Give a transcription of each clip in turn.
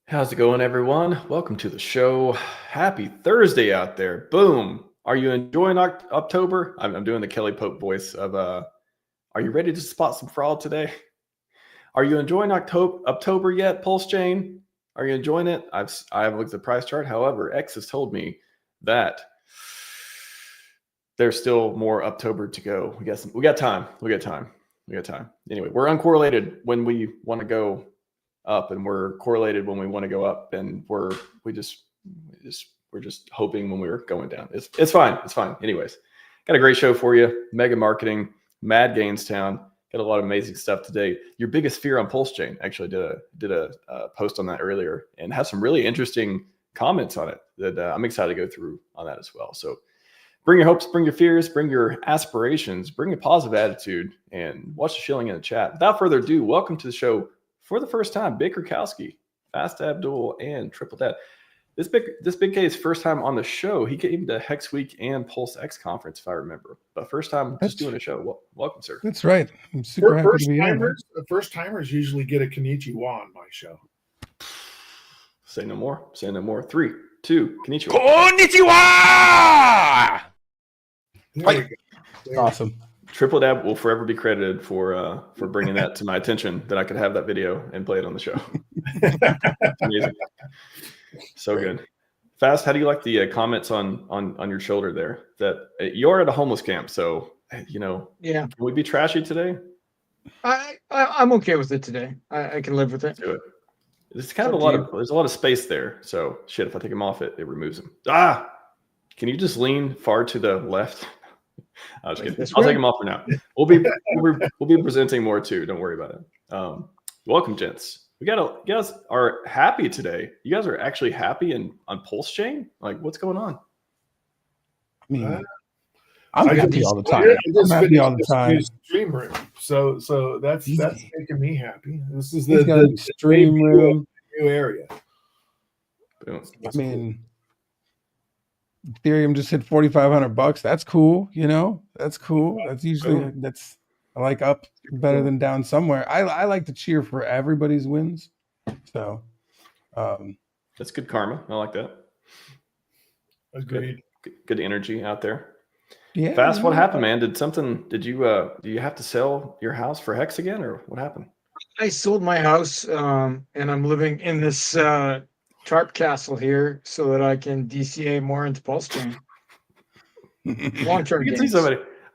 How's it going, everyone? Welcome to the show. Happy Thursday out there. Boom. Are you enjoying October? I'm doing the Kelly Pope voice of, are you ready to spot some fraud today? Are you enjoying October yet, PulseChain? Are you enjoying it? I haven't looked at the price chart. However, X has told me that there's still more October to go. We got time. Anyway, we're uncorrelated when we want to go up, and we're correlated when we want to go up, and we're just hoping when we're going down. It's fine. Anyways, got a great show for you. Mega marketing, Mad Gainstown. Got a lot of amazing stuff today. Your biggest fear on PulseChain. Actually did a post on that earlier and have some really interesting comments on it that I'm excited to go through on that as well. So bring your hopes, bring your fears, bring your aspirations, bring a positive attitude, and watch the shilling in the chat. Without further ado, welcome to the show. For the first time, Big Kurkowski, Fast Abdoul, and Triple Dad. This big K's first time on the show. He came to Hex Week and PulseX conference, if I remember. But first time just doing a show. Welcome, sir. That's right. I'm super happy to be here. First timers usually get a Konnichiwa on my show. Say no more. 3, 2, Konnichiwa. Konnichiwa! Awesome. Triple Dab will forever be credited for bringing that to my attention, that I could have that video and play it on the show. Amazing. So good. Fast, how do you like the comments on your shoulder there? That you're at a homeless camp, so Yeah. Can we be trashy today? I'm okay with it today. I can live with it. Do it. There's kind of there's a lot of space there. So shit, if I take him off, it removes him. Can you just lean far to the left? I was kidding. I'll take him off for now. We'll be presenting more too. Don't worry about it. Welcome, gents. You guys are happy today. You guys are actually happy on PulseChain. Like, what's going on? I mean, I'm happy all the time. I'm happy all the time. Stream room. So that's making me happy. This is the stream room, new area. Boom. I mean, Ethereum just hit $4,500. That's cool. That's cool. That's usually I like up better than down somewhere. I like to cheer for everybody's wins. So that's good karma. I like that. Agreed. Good energy out there. Yeah. Fast. What happened, man? Did you do you have to sell your house for Hex again, or what happened? I sold my house, and I'm living in this tarp castle here so that I can DCA more into PulseChain. Long-term gains.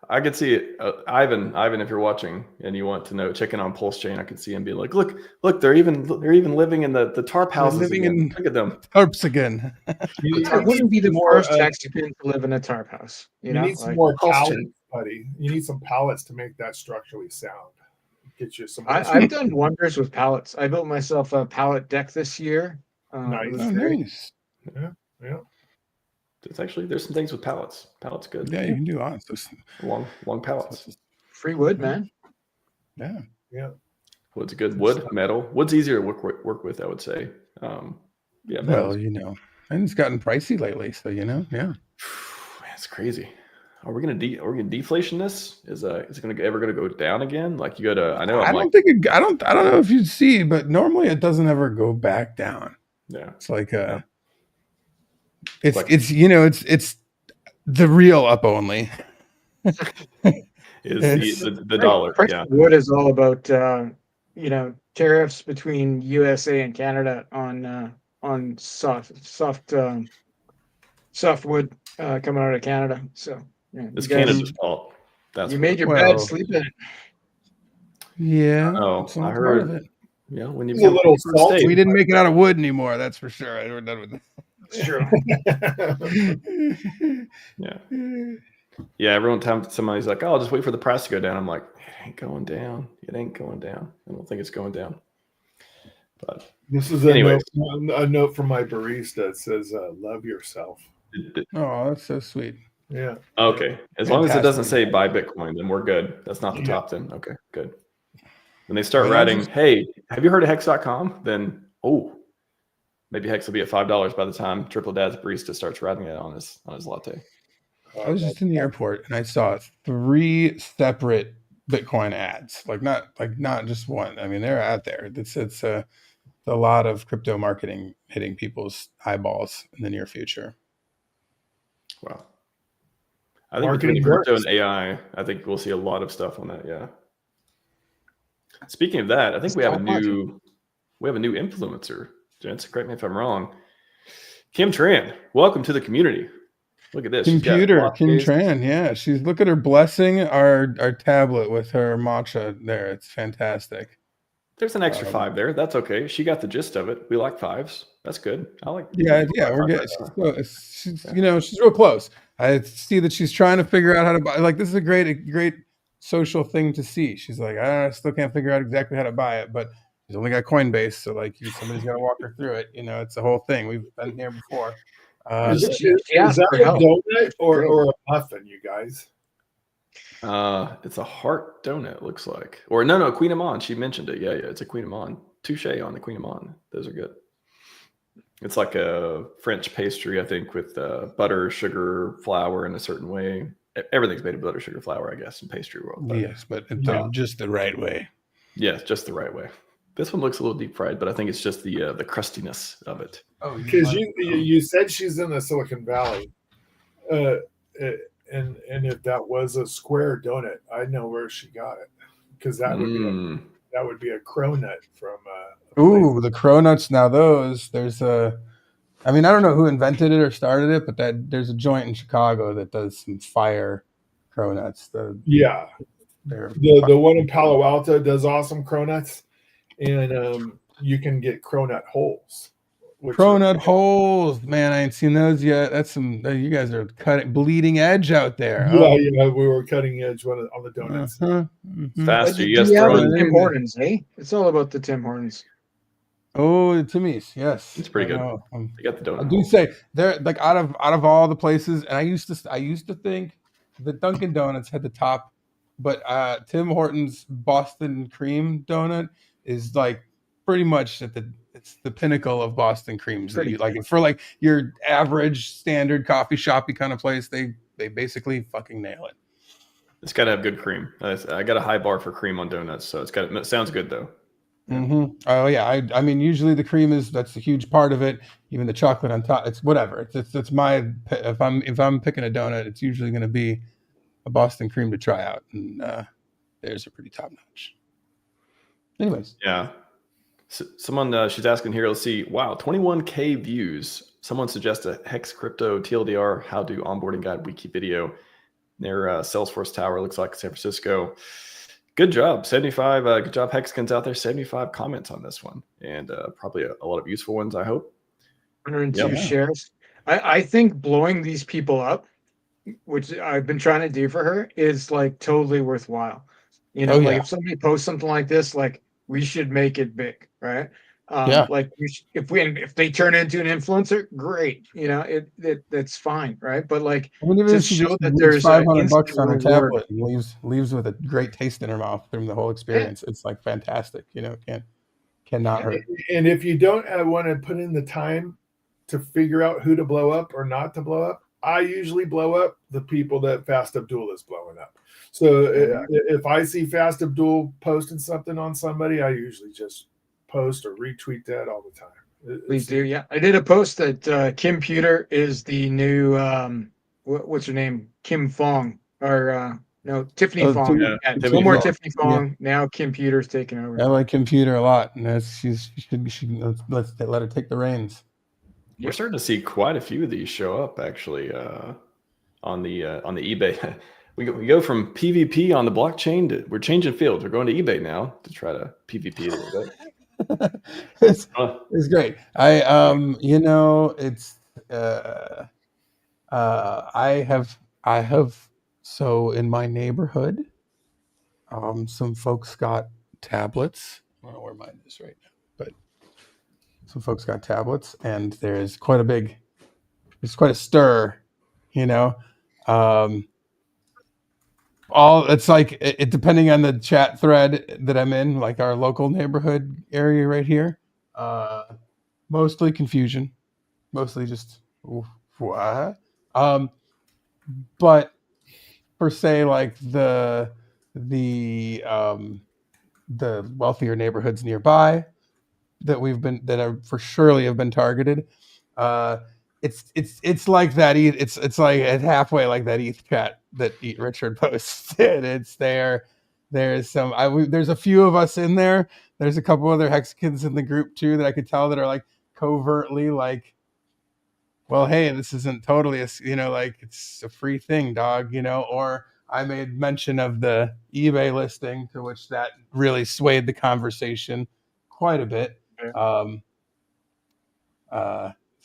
I could see it. Ivan, if you're watching and you want to know, check in on PulseChain, I could see him being like, look, they're even living in the tarp houses again. Look at them. Tarps again. I wouldn't be the first Mexican to live in a tarp house. You need some more pallets, buddy. You need some pallets to make that structurally sound. Get you some. I've done wonders with pallets. I built myself a pallet deck this year. Nice. Nice. Yeah. There's some things with pallets. Pallets good. Yeah, you can do honestly. Long pallets. Free wood, man. Yeah. Wood's good. Wood, metal. Wood's easier to work with, I would say. Yeah. Well, and it's gotten pricey lately, so yeah. Man, it's crazy. Are we gonna deflation this? Is it ever gonna go down again? Like you gotta. I know. I don't know if you'd see, but normally it doesn't ever go back down. Yeah. It's like it's the real up only. Is the dollar. Yeah. Wood is all about tariffs between USA and Canada on soft wood coming out of Canada. So it's Canada's fault. You made your bed, sleep in it. Yeah. Oh, I heard it. Yeah, when you a little salt. We didn't make it out of wood anymore. That's for sure. I heard that with that. It's true. Yeah. Every time somebody's like, "Oh, I'll just wait for the price to go down," I'm like, "It ain't going down. I don't think it's going down." But this is a note from my barista that says, "Love yourself." Oh, that's so sweet. Yeah. Okay. As long as it doesn't say buy Bitcoin, then we're good. That's not the top 10. Okay, good. When they start writing, "Hey, have you heard of Hex.com?" Then maybe Hex will be at $5 by the time Triple Dad's barista starts writing it on his latte. I was just in the airport and I saw 3 separate Bitcoin ads, like not just one. I mean, they're out there. It's the a lot of crypto marketing hitting people's eyeballs in the near future. Wow. I think between Marketing crypto works. and AI, I think we'll see a lot of stuff on that. Yeah. Speaking of that, I think we have a new influencer. Gents, correct me if I'm wrong. Kim Tran, welcome to the community. Look at this. Kim Tran, yeah. She's look at her blessing our tablet with her matcha there. It's fantastic. There's an extra 5 there. That's okay. She got the gist of it. We like 5s. That's good. I like. Yeah. We're getting. She's she's real close. I see that she's trying to figure out how to buy. Like, this is a great social thing to see. She's like, I still can't figure out exactly how to buy it, but she's only got Coinbase, so like somebody's got to walk her through it. It's a whole thing. We've been here before. Is that a donut or a muffin, you guys? It's a heart donut, looks like. Or no, Queen Amon. She mentioned it. Yeah, it's a Queen Amon. Touche on the Queen Amon. Those are good. It's like a French pastry, I think, with butter, sugar, flour in a certain way. Everything's made of butter, sugar, flour, I guess, in pastry world. But yes, but just the right way. Yes, just the right way. This one looks a little deep fried, but I think it's just the crustiness of it. Oh, because you said she's in the Silicon Valley, and if that was a square donut, I know where she got it, because that would be a cronut from. Ooh, the cronuts. Now there's I mean, I don't know who invented it or started it, but there's a joint in Chicago that does some fire cronuts. The one in Palo Alto does awesome cronuts, and you can get cronut holes. Cronut holes, man! I ain't seen those yet. That's some. You guys are bleeding edge out there. Yeah, we were cutting edge on the donuts. Faster, yes. Tim Hortons, eh? It's all about the Tim Hortons. Oh, Timmy's, yes, it's pretty good. You got the donut. I do say they're like out of all the places, and I used to think that Dunkin' Donuts had the top, but Tim Hortons Boston cream donut is like pretty much it's the pinnacle of Boston creams. That you like for like your average standard coffee shoppy kind of place. They basically fucking nail it. It's got to have good cream. I got a high bar for cream on donuts, so it sounds good though. Mm-hmm. Oh yeah, I mean usually the cream that's a huge part of it. Even the chocolate on top, it's whatever. It's my if I'm picking a donut, it's usually going to be a Boston cream to try out, and theirs are pretty top notch. Anyways, yeah. Someone she's asking here. Let's see. Wow, 21K views. Someone suggests a Hex Crypto TLDR how to onboarding guide wiki video. Their Salesforce Tower looks like San Francisco. Good job, 75. Good job, Hexkins out there. 75 comments on this one, and probably a lot of useful ones, I hope. 102 shares. I think blowing these people up, which I've been trying to do for her, is like totally worthwhile. If somebody posts something like this, like we should make it big, right? Like if they turn into an influencer, great. That's fine, right? But like to show that there's $500 on her tablet and leaves with a great taste in her mouth from the whole experience. It's like fantastic. Cannot hurt. And if you don't want to put in the time to figure out who to blow up or not to blow up, I usually blow up the people that Fast Abdoul is blowing up. So if I see Fast Abdoul posting something on somebody, I usually just post or retweet that all the time. Please do. Yeah, I did a post that Kim Pewter is the new what's her name, Kim Fong, or no, Tiffany Fong. No more Tiffany Fong. Yeah. Now Kim Pewter's taking over. I like Kim Pewter a lot, and let's let her take the reins. We're starting to see quite a few of these show up actually on the eBay. We go from PvP on the blockchain to we're changing fields. We're going to eBay now to try to PvP a little bit. It's great. I have so in my neighborhood, some folks got tablets. I don't know where mine is right now, but some folks got tablets, and there's quite a stir, it's like it depending on the chat thread that I'm in, like our local neighborhood area right here, mostly confusion, mostly just what, but per se, like the wealthier neighborhoods nearby, that are for surely have been targeted. It's like that. It's like at halfway like that ETH chat that Richard posted. It's there. There's there's a few of us in there. There's a couple other Hex kids in the group too that I could tell that are like covertly like, well, hey, this isn't totally like it's a free thing, dog, or I made mention of the eBay listing, to which that really swayed the conversation quite a bit. It's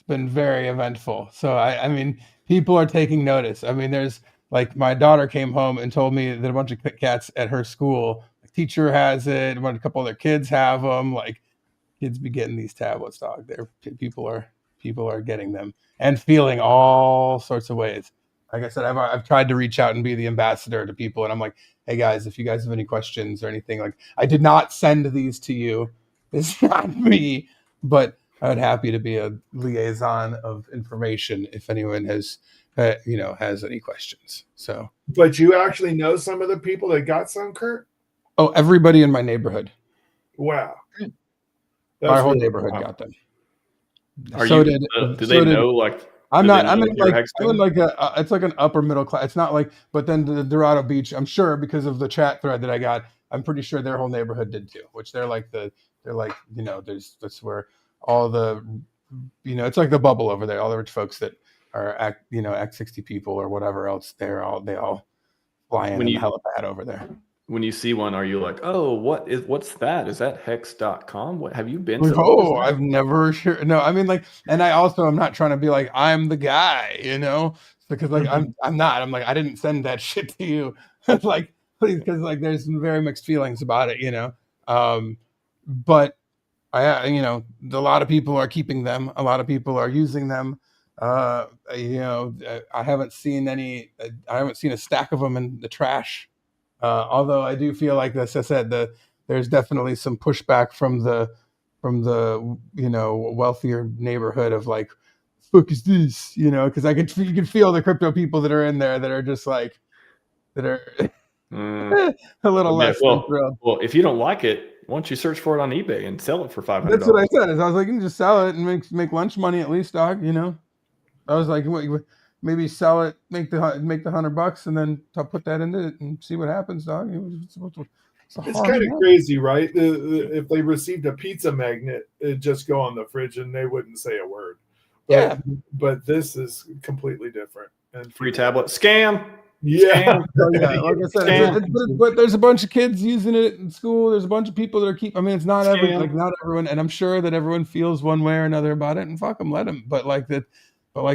been very eventful. So I mean, people are taking notice. I mean, there's like my daughter came home and told me that a bunch of cats at her school, the teacher has it, a couple of their kids have them. Like kids be getting these tablets, dog. People are getting them and feeling all sorts of ways. Like I said, I've tried to reach out and be the ambassador to people, and I'm like, hey guys, if you guys have any questions or anything, like I did not send these to you. It's not me, but I'm happy to be a liaison of information if anyone has any questions. So, but you actually know some of the people that got some, Kurt? Oh, everybody in my neighborhood. Wow. Our whole neighborhood got them. Do they know like? I'm in like it's like an upper middle class. It's not like, but then the Dorado Beach, I'm sure because of the chat thread that I got, I'm pretty sure their whole neighborhood did too. Which that's where all the, it's like the bubble over there. All the rich folks that are Act 60 people or whatever else, they all fly in the helipad over there. When you see one, are you like, oh, what's that? Is that hex.com? What have you been to? Oh, I've never sure. No, I mean like, and I'm not trying to be like, I'm the guy, because like I'm not. I'm like, I didn't send that shit to you. Like, please, because like there's some very mixed feelings about it, but a lot of people are keeping them. A lot of people are using them. I haven't seen a stack of them in the trash. Although I do feel like, as I said, there's definitely some pushback from the wealthier neighborhood of like, fuck is this, because you can feel the crypto people that are in there that are just like, that are a little less than thrilled. Well, if you don't like it, why don't you search for it on eBay and sell it for $500? That's what I said. Is I was like, you can just sell it and make lunch money at least, dog. I was like, maybe sell it, make the $100, and then put that into it and see what happens, dog. It's kind of crazy, right? If they received a pizza magnet, it'd just go on the fridge and they wouldn't say a word. But this is completely different. And free tablet scam. Yeah. Like I said, but there's a bunch of kids using it in school. There's a bunch of people that are it's not not everyone, and I'm sure that everyone feels one way or another about it, and fuck them, let them. But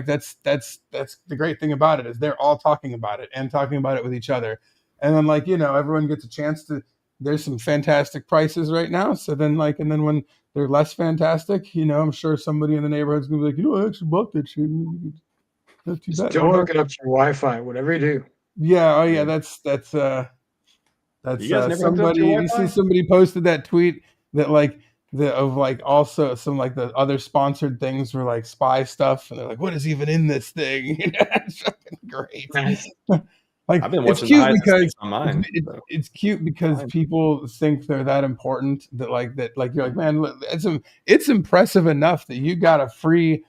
that's the great thing about it is they're all talking about it and talking about it with each other. And then everyone gets a chance to, there's some fantastic prices right now. So then and then when they're less fantastic, I'm sure somebody in the neighborhood's gonna be like, I actually bought that shit. Just don't hook it up to your Wi-Fi, whatever you do. Yeah. Oh yeah. That's somebody, you see somebody posted that tweet that also some like the other sponsored things were like spy stuff, and they're like, what is even in this thing? It's fucking great. Nice. Like, I've been watching it's cute because people think they're that important that you're like, man, it's impressive enough that you got a free,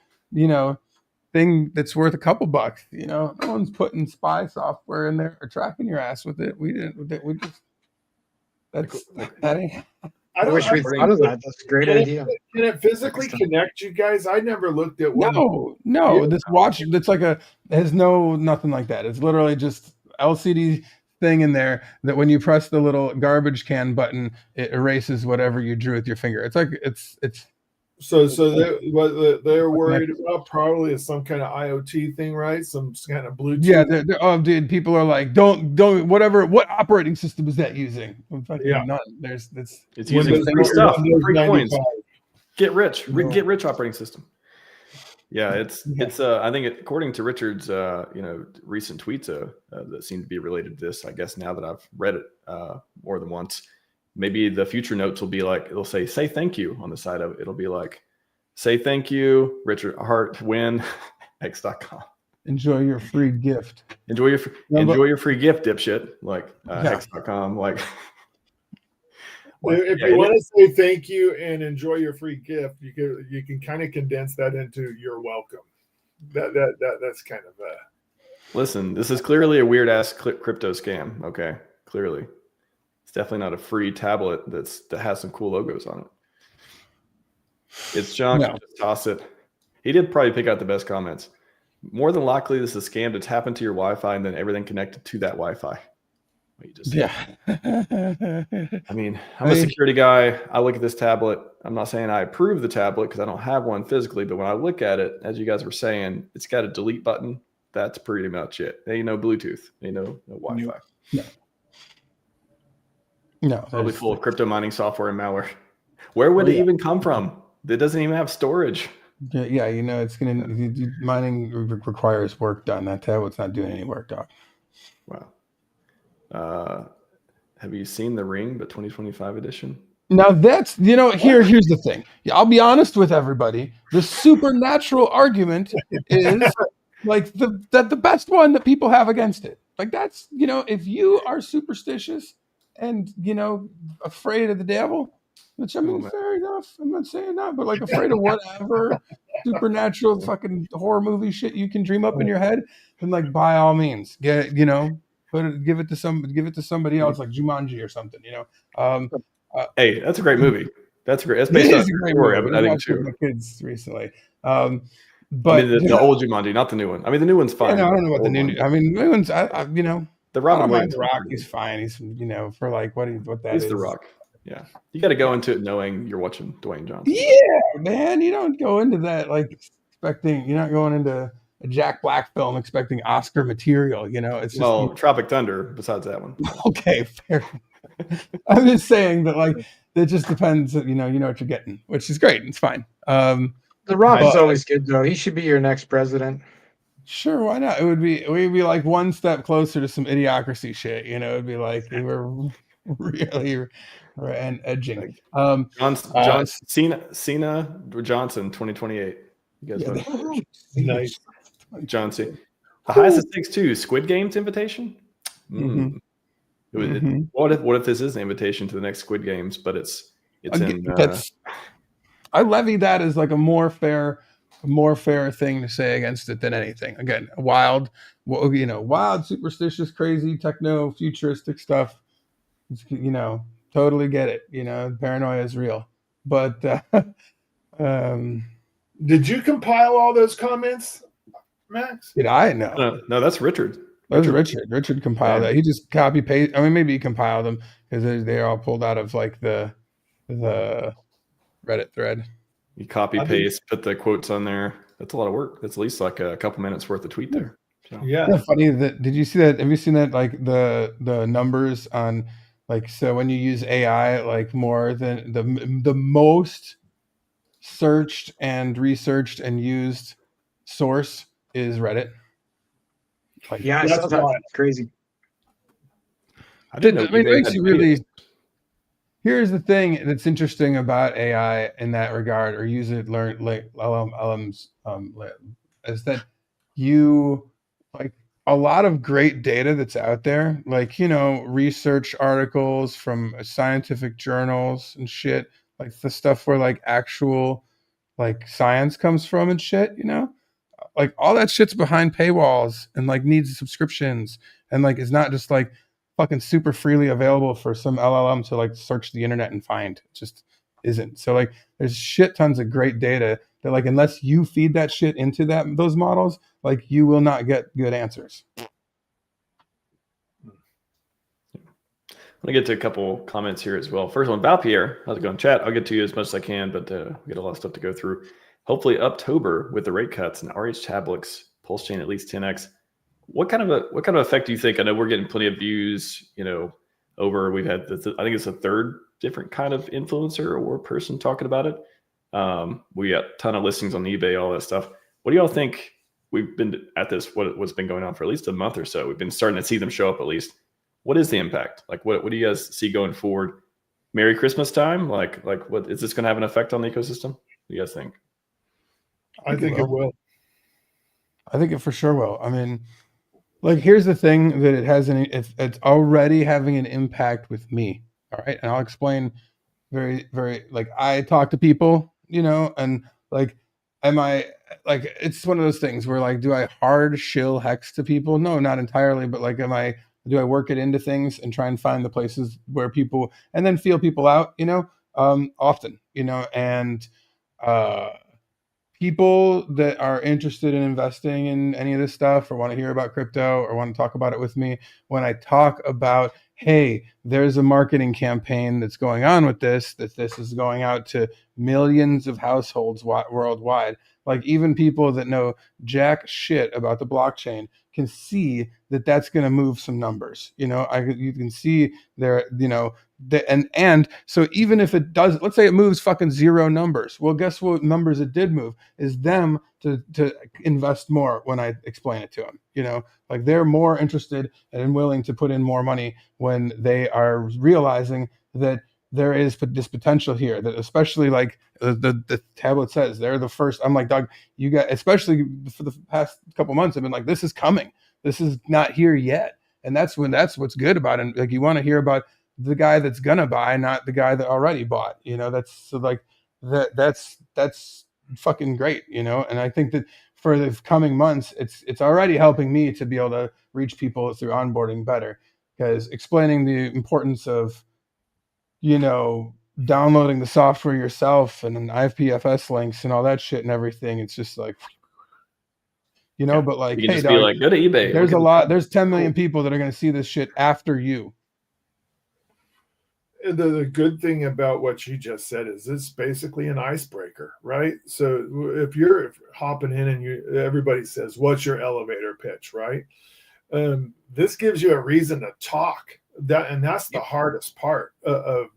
thing that's worth a couple bucks. No one's putting spy software in there or tracking your ass with it. We just I wish we thought of that. That's a great idea. Can it physically connect you guys? I never looked at one. No. This watch that's has nothing like that. It's literally just LCD thing in there that when you press the little garbage can button, it erases whatever you drew with your finger. It's like it's. So what they're worried about probably is some kind of IoT thing, right? Some kind of Bluetooth. Yeah, dude, people are like, don't what operating system is that using? None. It's using free stuff, free coins. Get rich operating system. Yeah, it's I think according to Richard's recent tweets that seem to be related to this. I guess now that I've read it more than once. Maybe the future notes will be like, it'll say thank you on the side of it. It'll be like, say thank you, Richard Hart, win, X.com. Enjoy your free gift. Enjoy your free gift, dipshit. Like X.com. Like, If Yeah, you it want to say thank you and enjoy your free gift, you can kind of condense that into you're welcome. That's kind of Listen, this is clearly a weird ass crypto scam. Okay, clearly, it's definitely not a free tablet that has some cool logos on it. It's junk. No. Just toss it. He did probably pick out the best comments. More than likely, this is a scam to tap into your Wi-Fi and then everything connected to that Wi-Fi. Yeah. I mean, I'm a security guy. I look at this tablet. I'm not saying I approve the tablet because I don't have one physically, but when I look at it, as you guys were saying, it's got a delete button. That's pretty much it. There ain't no Bluetooth. There ain't no Wi-Fi. No. Probably full of crypto mining software and malware. Where would it even come from? It doesn't even have storage. Yeah, it's gonna mining requires work done. That tablet's not doing any work, dog. Wow. Have you seen the Ring, the 2025 edition? Now that's here's the thing. I'll be honest with everybody. The supernatural argument is like the best one that people have against it. Like that's if you are superstitious and afraid of the devil, which I mean fair enough. I'm not saying that, but like afraid of whatever supernatural fucking horror movie shit you can dream up in your head, then like by all means give it to somebody else like Jumanji or something. Hey, that's a great movie. That's great. That's based on a great story. I think too. My kids recently. But I mean, the old Jumanji, not the new one. I mean, the new one's fine. I don't know about the new. I mean, the new one's. The Robin Williams. The Rock, he's fine. He's for like what that he's is. The Rock. Yeah, you got to go into it knowing you're watching Dwayne Johnson. Yeah, man, you don't go into that like expecting. You're not going into a Jack Black film expecting Oscar material. It's just Tropic Thunder. Besides that one. Okay, fair. I'm just saying that like it just depends. You know what you're getting, which is great. It's fine. The Rock is always good though. He should be your next president. Sure, why not? We'd be like one step closer to some idiocracy shit. It'd be like we were really and edging. Cena Johnson 2028. You guys know. nice. John C. The highest of stakes too. Squid Game's invitation. Mm-hmm. What if this is an invitation to the next Squid Games, but it's in. I levy that as like a more fair thing to say against it than anything. Again, wild, superstitious, crazy, techno, futuristic stuff. Totally get it. Paranoia is real. But did you compile all those comments, Max? Did I? No. No, that's Richard. That was Richard. Richard compiled that. He just copy paste. I mean, maybe he compiled them because they're all pulled out of like the Reddit thread. You copy paste, put the quotes on there. That's a lot of work. That's at least like a couple minutes worth of tweet there. So. Yeah. Isn't that funny that did you see that? Have you seen that like the numbers on like so when you use AI like more than the most searched and researched and used source is Reddit. Like, yeah, that's crazy. I mean, it makes you really. Here's the thing that's interesting about AI in that regard, or use it, learn like LMs, is that you like a lot of great data that's out there, like research articles from scientific journals and shit, like the stuff where like actual like science comes from and shit, like all that shit's behind paywalls and like needs subscriptions and like is not just like fucking super freely available for some LLM to like search the internet and find. It just isn't. So like there's shit tons of great data that like unless you feed that shit into those models, like you will not get good answers. I'm gonna get to a couple comments here as well. First one, Valpierre, how's it going? Chat, I'll get to you as much as I can, but we got a lot of stuff to go through. Hopefully October with the rate cuts and RH tablets, PulseChain at least 10x. What kind of effect do you think? I know we're getting plenty of views, over. We've had I think it's a third different kind of influencer or person talking about it. We got a ton of listings on eBay, all that stuff. What do y'all think? We've been at this, what's been going on for at least a month or so. We've been starting to see them show up at least. What is the impact? Like, what do you guys see going forward? Merry Christmas time? Like what is this going to have an effect on the ecosystem? What do you guys think? I think it will. I think it for sure will. I mean, like, here's the thing that it has it's already having an impact with me. All right. And I'll explain very, very like I talk to people, you know, and like, am I like it's one of those things where like, do I hard shill hex to people? No, not entirely, but like, do I work it into things and try and find the places where people and then feel people out, you know, often, you know, and uh people that are interested in investing in any of this stuff or want to hear about crypto or want to talk about it with me, when I talk about, hey, there's a marketing campaign that's going on with this, that this is going out to millions of households worldwide, like even people that know jack shit about the blockchain can see that that's going to move some numbers. You know, you can see there, you know, and so even if it does, let's say it moves fucking zero numbers. Well, guess what numbers it did move is them to invest more when I explain it to them. You know, like they're more interested and willing to put in more money when they are realizing that there is this potential here, that especially like the tablet says they're the first. I'm like, Doug, you got, especially for the past couple months, I've been like, this is coming. This is not here yet. And that's what's good about it. Like you want to hear about the guy that's gonna buy, not the guy that already bought. You know, that's so like that's fucking great, you know. And I think that for the coming months, it's already helping me to be able to reach people through onboarding better, because explaining the importance of, you know, downloading the software yourself and IPFS links and all that shit and everything. It's just like, you know, but like, You can hey, just be dog, like, go to eBay. there's a lot, there's 10 million people that are going to see this shit after you. The good thing about what you just said is it's basically an icebreaker, right? So if you're hopping in and everybody says, what's your elevator pitch, right? This gives you a reason to talk. That's the hardest part of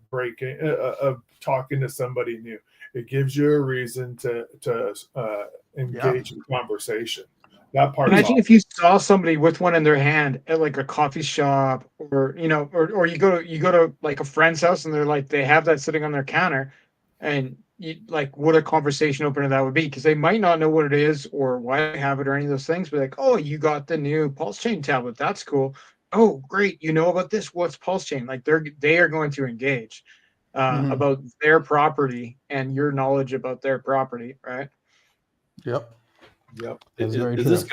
talking to somebody new. It gives you a reason to engage in conversation. That part. Imagine if you saw somebody with one in their hand at like a coffee shop, or you know, or you go to like a friend's house and they're like, they have that sitting on their counter, and you like, what a conversation opener that would be, because they might not know what it is or why they have it or any of those things. But like, oh, you got the new PulseChain tablet, that's cool. Oh, great, you know about this? What's PulseChain? Like they are going to engage about their property and your knowledge about their property, right? Yep. Is this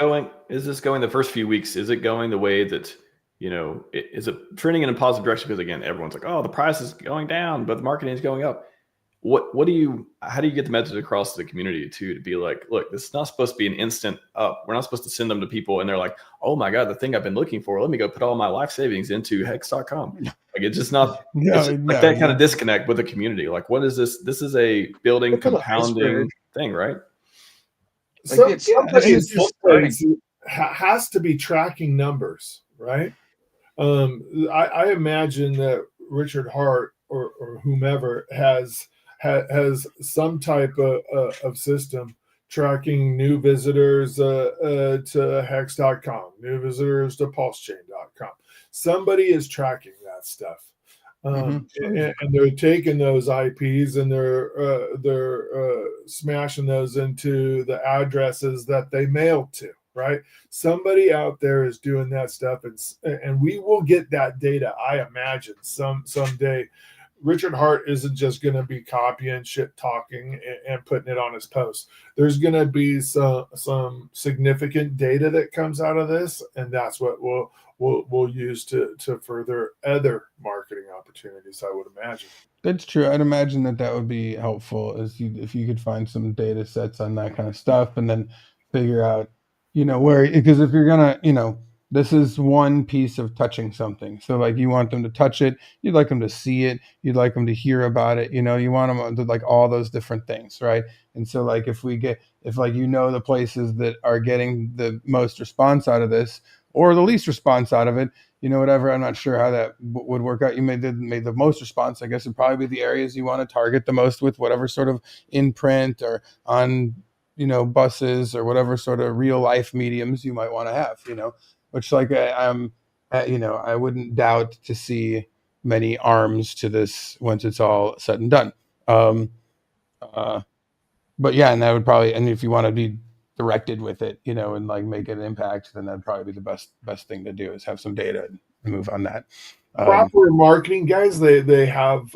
going the first few weeks? Is it going the way that, you know, is it trending in a positive direction? Because again, everyone's like, oh, the price is going down, but the marketing is going up. How do you get the message across to the community to be like, look, this is not supposed to be an instant up. We're not supposed to send them to people and they're like, oh my God, the thing I've been looking for, let me go put all my life savings into hex.com. Like it's just not that kind of disconnect with the community. Like, what is this? This is a building compounding thing, right? Like somebody has to be tracking numbers, right? I imagine that Richard Hart or whomever has some type of system tracking new visitors to hex.com, new visitors to pulsechain.com. Somebody is tracking that stuff. And they're taking those IPs and they're smashing those into the addresses that they mailed to, right? Somebody out there is doing that stuff, and we will get that data, I imagine, someday. Richard Hart isn't just going to be copying shit, talking and putting it on his post. There's going to be some significant data that comes out of this, and that's what we'll use to further other marketing opportunities, I would imagine. That's true. I'd imagine that would be helpful, if you could find some data sets on that kind of stuff, and then figure out, you know, where, because if you're gonna, you know, this is one piece of touching something. So like, you want them to touch it, you'd like them to see it, you'd like them to hear about it, you know, you want them to like all those different things, right? And so like, if like, you know, the places that are getting the most response out of this or the least response out of it, you know, whatever, I'm not sure how that would work out. You made the most response, I guess, would probably be the areas you want to target the most with whatever sort of in print or on, you know, buses or whatever sort of real life mediums you might want to have, you know. Which, like, you know, I wouldn't doubt to see many arms to this once it's all said and done. But yeah, and that would probably, and if you want to be directed with it, you know, and like make an impact, then that'd probably be the best thing to do, is have some data and move on that. Proper marketing guys, they have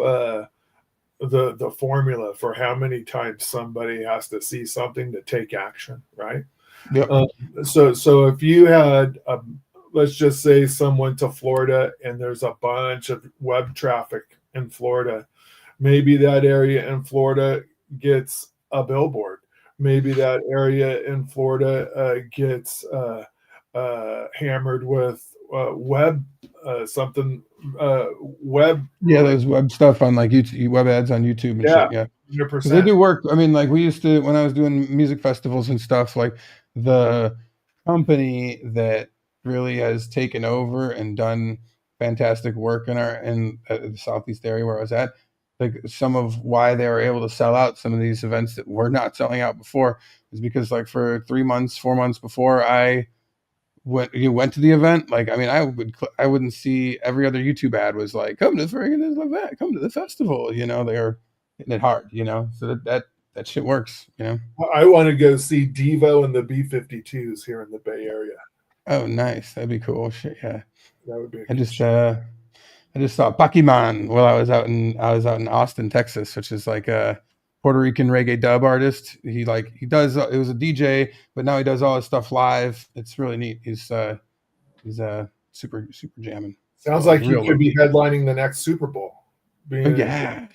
the formula for how many times somebody has to see something to take action, right? Yep. So if you had, let's just say someone to Florida and there's a bunch of web traffic in Florida, maybe that area in Florida gets a billboard. Maybe that area in Florida gets hammered with web web. Yeah, there's web stuff on like YouTube, web ads on YouTube and Yeah, shit. Yeah. 100%. Because they do work. I mean, like we used to, when I was doing music festivals and stuff, like the company that really has taken over and done fantastic work in the Southeast area where I was at, like some of why they were able to sell out some of these events that were not selling out before is because like for 3 months, 4 months before went to the event, like I mean, I wouldn't see every other YouTube ad was like, come to this event, come to the festival, you know, they're hitting it hard, you know, so that shit works, you know. I want to go see Devo and the B-52s here in the Bay Area. Oh, nice, that'd be cool. Shit, yeah. That would be. I just saw Pac-Man while I was out in Austin, Texas, which is like a Puerto Rican reggae dub artist. He does it was a DJ, but now he does all his stuff live. It's really neat. He's super jamming. Sounds like he could be headlining the next Super Bowl. Yeah,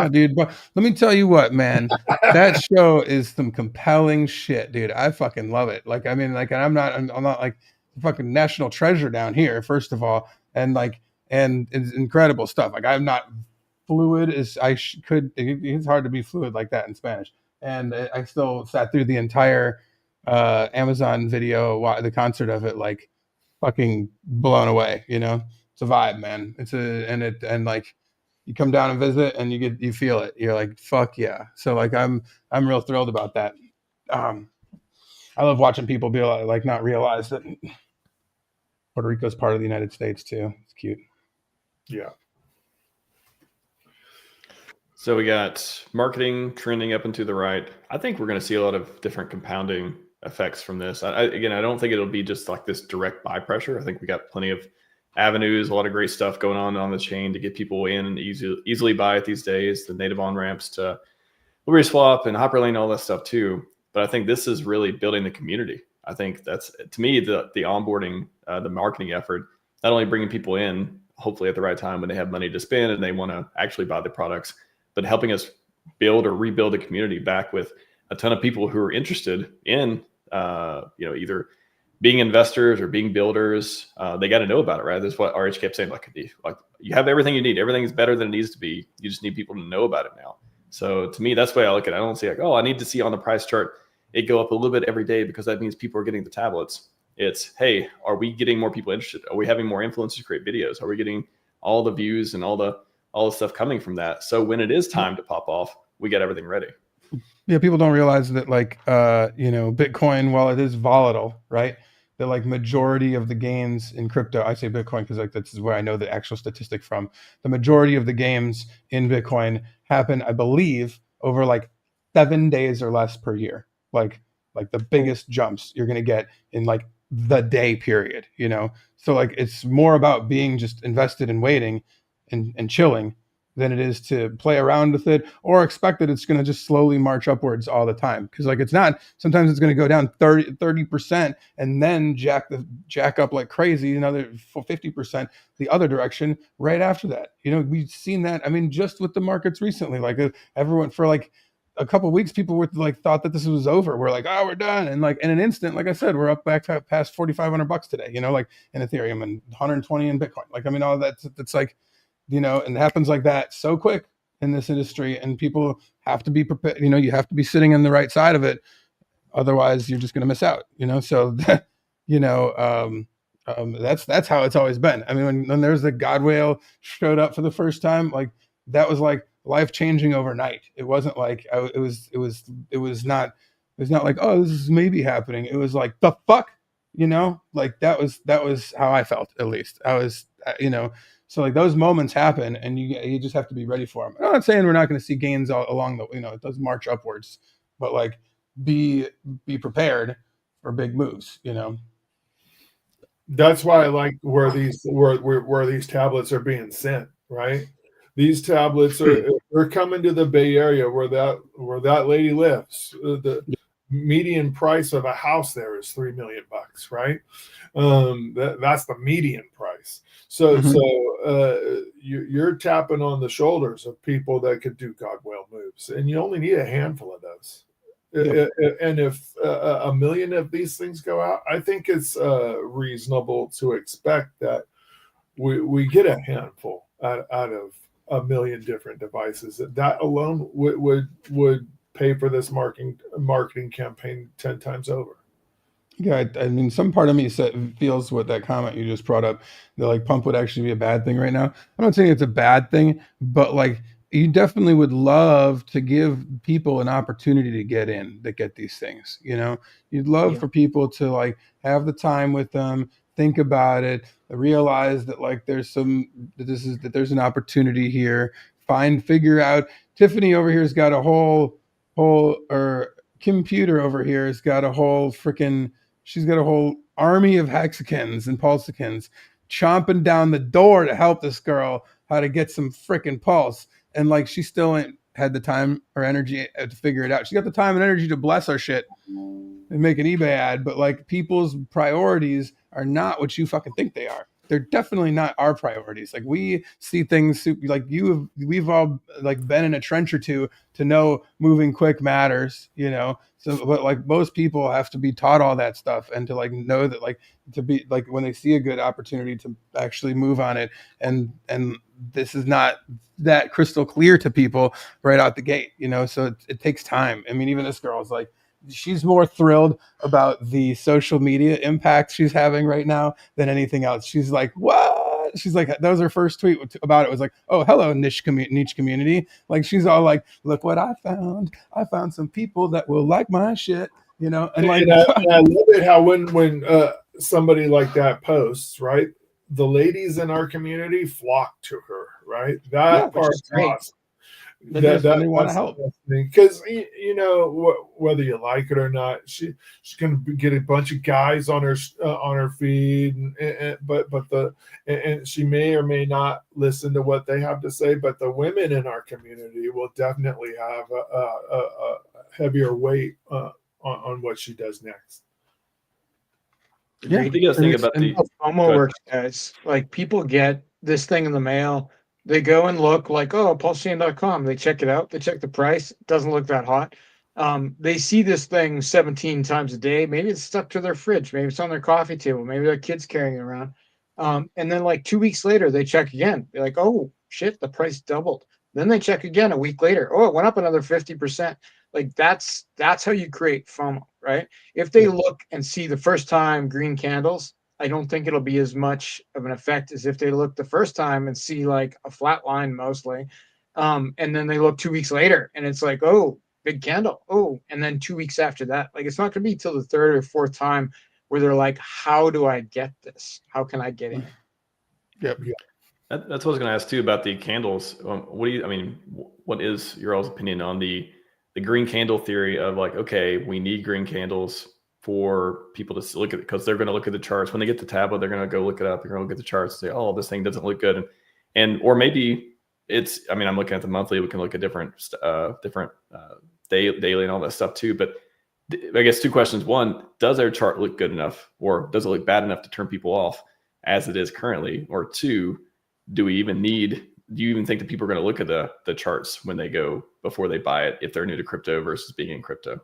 dude. But let me tell you what, man, that show is some compelling shit, dude. I fucking love it. Like, I mean, like, and I'm not like the fucking national treasure down here, first of all, and it's incredible stuff. Like, I'm not fluid as I could. It's hard to be fluid like that in Spanish, and I still sat through the entire Amazon video, the concert of it, like fucking blown away. You know, it's a vibe, man. And like. You come down and visit and you feel it. You're like, fuck yeah. So like, I'm real thrilled about that. I love watching people be like, not realize that Puerto Rico's part of the United States too. It's cute. Yeah. So we got marketing trending up and to the right. I think we're going to see a lot of different compounding effects from this. I don't think it'll be just like this direct buy pressure. I think we got plenty of avenues, a lot of great stuff going on the chain to get people in and easily buy it these days. The native on ramps to Liberty Swap and Hyperlane, all that stuff too. But I think this is really building the community. I think that's, to me, the onboarding, the marketing effort, not only bringing people in, hopefully at the right time when they have money to spend and they want to actually buy the products, but helping us build or rebuild the community back with a ton of people who are interested in, either being investors or being builders. They got to know about it, right? That's what RH kept saying. Like you have everything you need. Everything is better than it needs to be. You just need people to know about it now. So to me, that's the way I look at it. I don't see like, oh, I need to see on the price chart it go up a little bit every day because that means people are getting the tablets. It's, hey, are we getting more people interested? Are we having more influencers create videos? Are we getting all the views and all the stuff coming from that? So when it is time to pop off, we get everything ready. Yeah, people don't realize that like Bitcoin, while it is volatile, right? The like majority of the gains in crypto, I say Bitcoin because like that's where I know the actual statistic from. The majority of the gains in Bitcoin happen, I believe, over like 7 days or less per year. Like the biggest jumps you're gonna get in like the day period, you know. So like it's more about being just invested and waiting and chilling than it is to play around with it or expect that it's going to just slowly march upwards all the time. Because like it's not, sometimes it's going to go down 30% and then jack up like crazy, another 50% the other direction right after that. You know, we've seen that. I mean, just with the markets recently, like everyone for like a couple of weeks, people were like thought that this was over. We're like, oh, we're done. And like in an instant, like I said, we're up back past $4,500 today, you know, like in Ethereum and 120 in Bitcoin. Like, I mean, all that's like, you know, and it happens like that so quick in this industry, and people have to be prepared. You know, you have to be sitting on the right side of it, otherwise you're just going to miss out. You know, so that, you know, that's how it's always been. I mean, when there's the God whale showed up for the first time, like that was like life changing overnight. It wasn't like it was not like, oh, this is maybe happening. It was like the fuck, you know, like that was how I felt. At least I was, you know. So like those moments happen, and you just have to be ready for them. I'm not saying we're not going to see gains all along the, you know, it does march upwards, but like be prepared for big moves, you know. That's why I like where these tablets are being sent, right? These tablets are We're coming to the Bay Area where that lady lives. The median price of a house there is $3 million, right? That's the median price. So you're tapping on the shoulders of people that could do God well moves, and you only need a handful of those. Yep. And if 1 million of these things go out, I think it's reasonable to expect that we get a handful out of 1 million different devices. That alone would pay for this marketing campaign 10 times over. Yeah, I mean, some part of me feels what that comment you just brought up, that like pump would actually be a bad thing right now. I'm not saying it's a bad thing, but like you definitely would love to give people an opportunity to get in, that get these things. You know, you'd love for people to like have the time with them, think about it, realize that like there's an opportunity here. Figure out. Tiffany over here's got a whole computer over here has got a whole freaking. She's got a whole army of hexagons and pulsicans chomping down the door to help this girl how to get some freaking pulse. And like, she still ain't had the time or energy to figure it out. She got the time and energy to bless our shit and make an eBay ad. But like, people's priorities are not what you fucking think they are. They're definitely not our priorities. Like, we see things like we've all like been in a trench or two to know moving quick matters, you know? So, but like most people have to be taught all that stuff and to like know that like to be like when they see a good opportunity to actually move on it. And this is not that crystal clear to people right out the gate, you know? So it takes time. I mean, even this girl is like, she's more thrilled about the social media impact she's having right now than anything else. She's like, what? She's like, that was her first tweet about it. Was like, oh, hello, niche community. Like, she's all like, look what I found. I found some people that will like my shit, you know? And like, and I love it how when somebody like that posts, right, the ladies in our community flock to her, right? That part's awesome. That they want to help, because you know whether you like it or not, she's going to get a bunch of guys on her feed, and she may or may not listen to what they have to say, but the women in our community will definitely have a heavier weight on what she does next. Yeah, what do you guys think about the FOMO works, guys? Like, people get this thing in the mail. They go and look like, oh, PulseChain.com. They check it out. They check the price. It doesn't look that hot. They see this thing 17 times a day. Maybe it's stuck to their fridge. Maybe it's on their coffee table. Maybe their kids carrying it around. And then like 2 weeks later, they check again. They're like, oh, shit, the price doubled. Then they check again a week later. Oh, it went up another 50%. Like, that's how you create FOMO, right? If they look and see the first time green candles, I don't think it'll be as much of an effect as if they look the first time and see like a flat line mostly. And then they look 2 weeks later and it's like, oh, big candle. Oh, and then 2 weeks after that, like, it's not going to be till the third or fourth time where they're like, how do I get this? How can I get in? Yep. That's what I was going to ask too about the candles. What is your all's opinion on the green candle theory of like, okay, we need green candles for people to look at it, because they're going to look at the charts when they get the tablet. They're going to go look it up. They're going to look at the charts and say, "Oh, this thing doesn't look good," or maybe it's. I mean, I'm looking at the monthly. We can look at different daily and all that stuff too. But I guess two questions: one, does our chart look good enough, or does it look bad enough to turn people off as it is currently? Or two, do you even think that people are going to look at the charts when they go before they buy it if they're new to crypto versus being in crypto?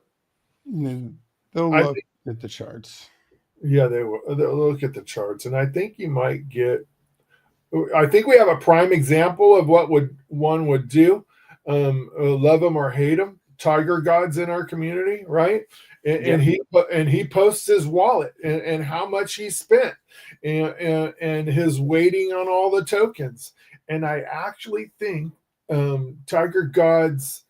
They'll look at the charts. Yeah, they'll look at the charts, and I think you might get. I think we have a prime example of what one would do. Love them or hate them. Tiger God's in our community, right? And he posts his wallet and how much he spent and his waiting on all the tokens. And I actually think Tiger God's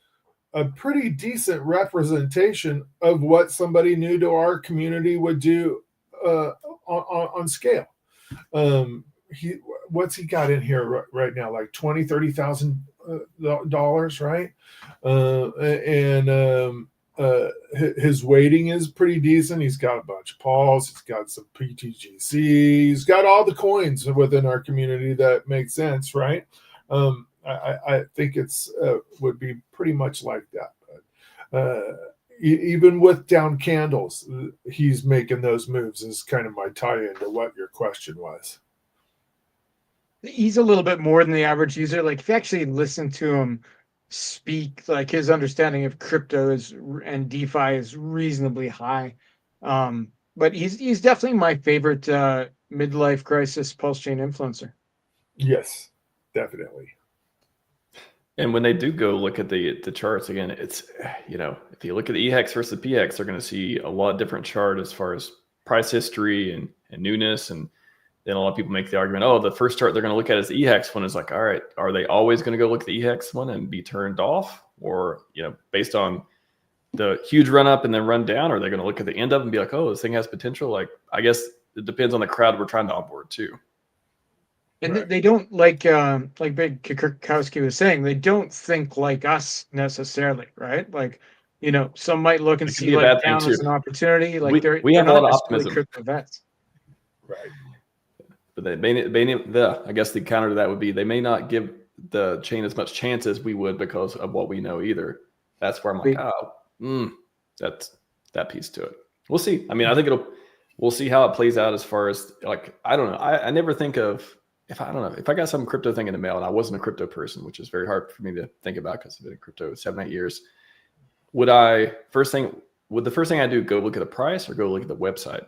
a pretty decent representation of what somebody new to our community would do on scale. What's he got in here right now? Like $20,000-$30,000, right? His weighting is pretty decent. He's got a bunch of Pauls. He's got some PTGC. He's got all the coins within our community that make sense, right? I think it's would be pretty much like that. But even with down candles, he's making those moves. Is kind of my tie-in to what your question was. He's a little bit more than the average user. Like if you actually listen to him speak, like his understanding of crypto is and DeFi is reasonably high. But he's definitely my favorite midlife crisis PulseChain influencer. Yes, definitely. And when they do go look at the charts again, it's, you know, if you look at the EHEX versus the PX, they're going to see a lot different chart as far as price history and newness. And then a lot of people make the argument, oh, the first chart they're going to look at is the EHEX one. Is like, all right, are they always going to go look at the EHEX one and be turned off? Or, you know, based on the huge run up and then run down, are they going to look at the end of it and be like, oh, this thing has potential? Like, I guess it depends on the crowd we're trying to onboard too. And Right. they don't like Big Kurkowski was saying, they don't think like us necessarily, right? Like, you know, some might look and It could see be a like bad thing down as too. an opportunity. Like we have a not lot of necessarily optimism. crypto vets. Right. But I guess the counter to that would be they may not give the chain as much chance as we would because of what we know either. That's where I'm like, that's that piece to it. We'll see. I mean, I think we'll see how it plays out as far as like, I don't know. I never think of, if I got some crypto thing in the mail and I wasn't a crypto person, which is very hard for me to think about because I've been in crypto 7-8 years. Would the first thing I do go look at the price or go look at the website?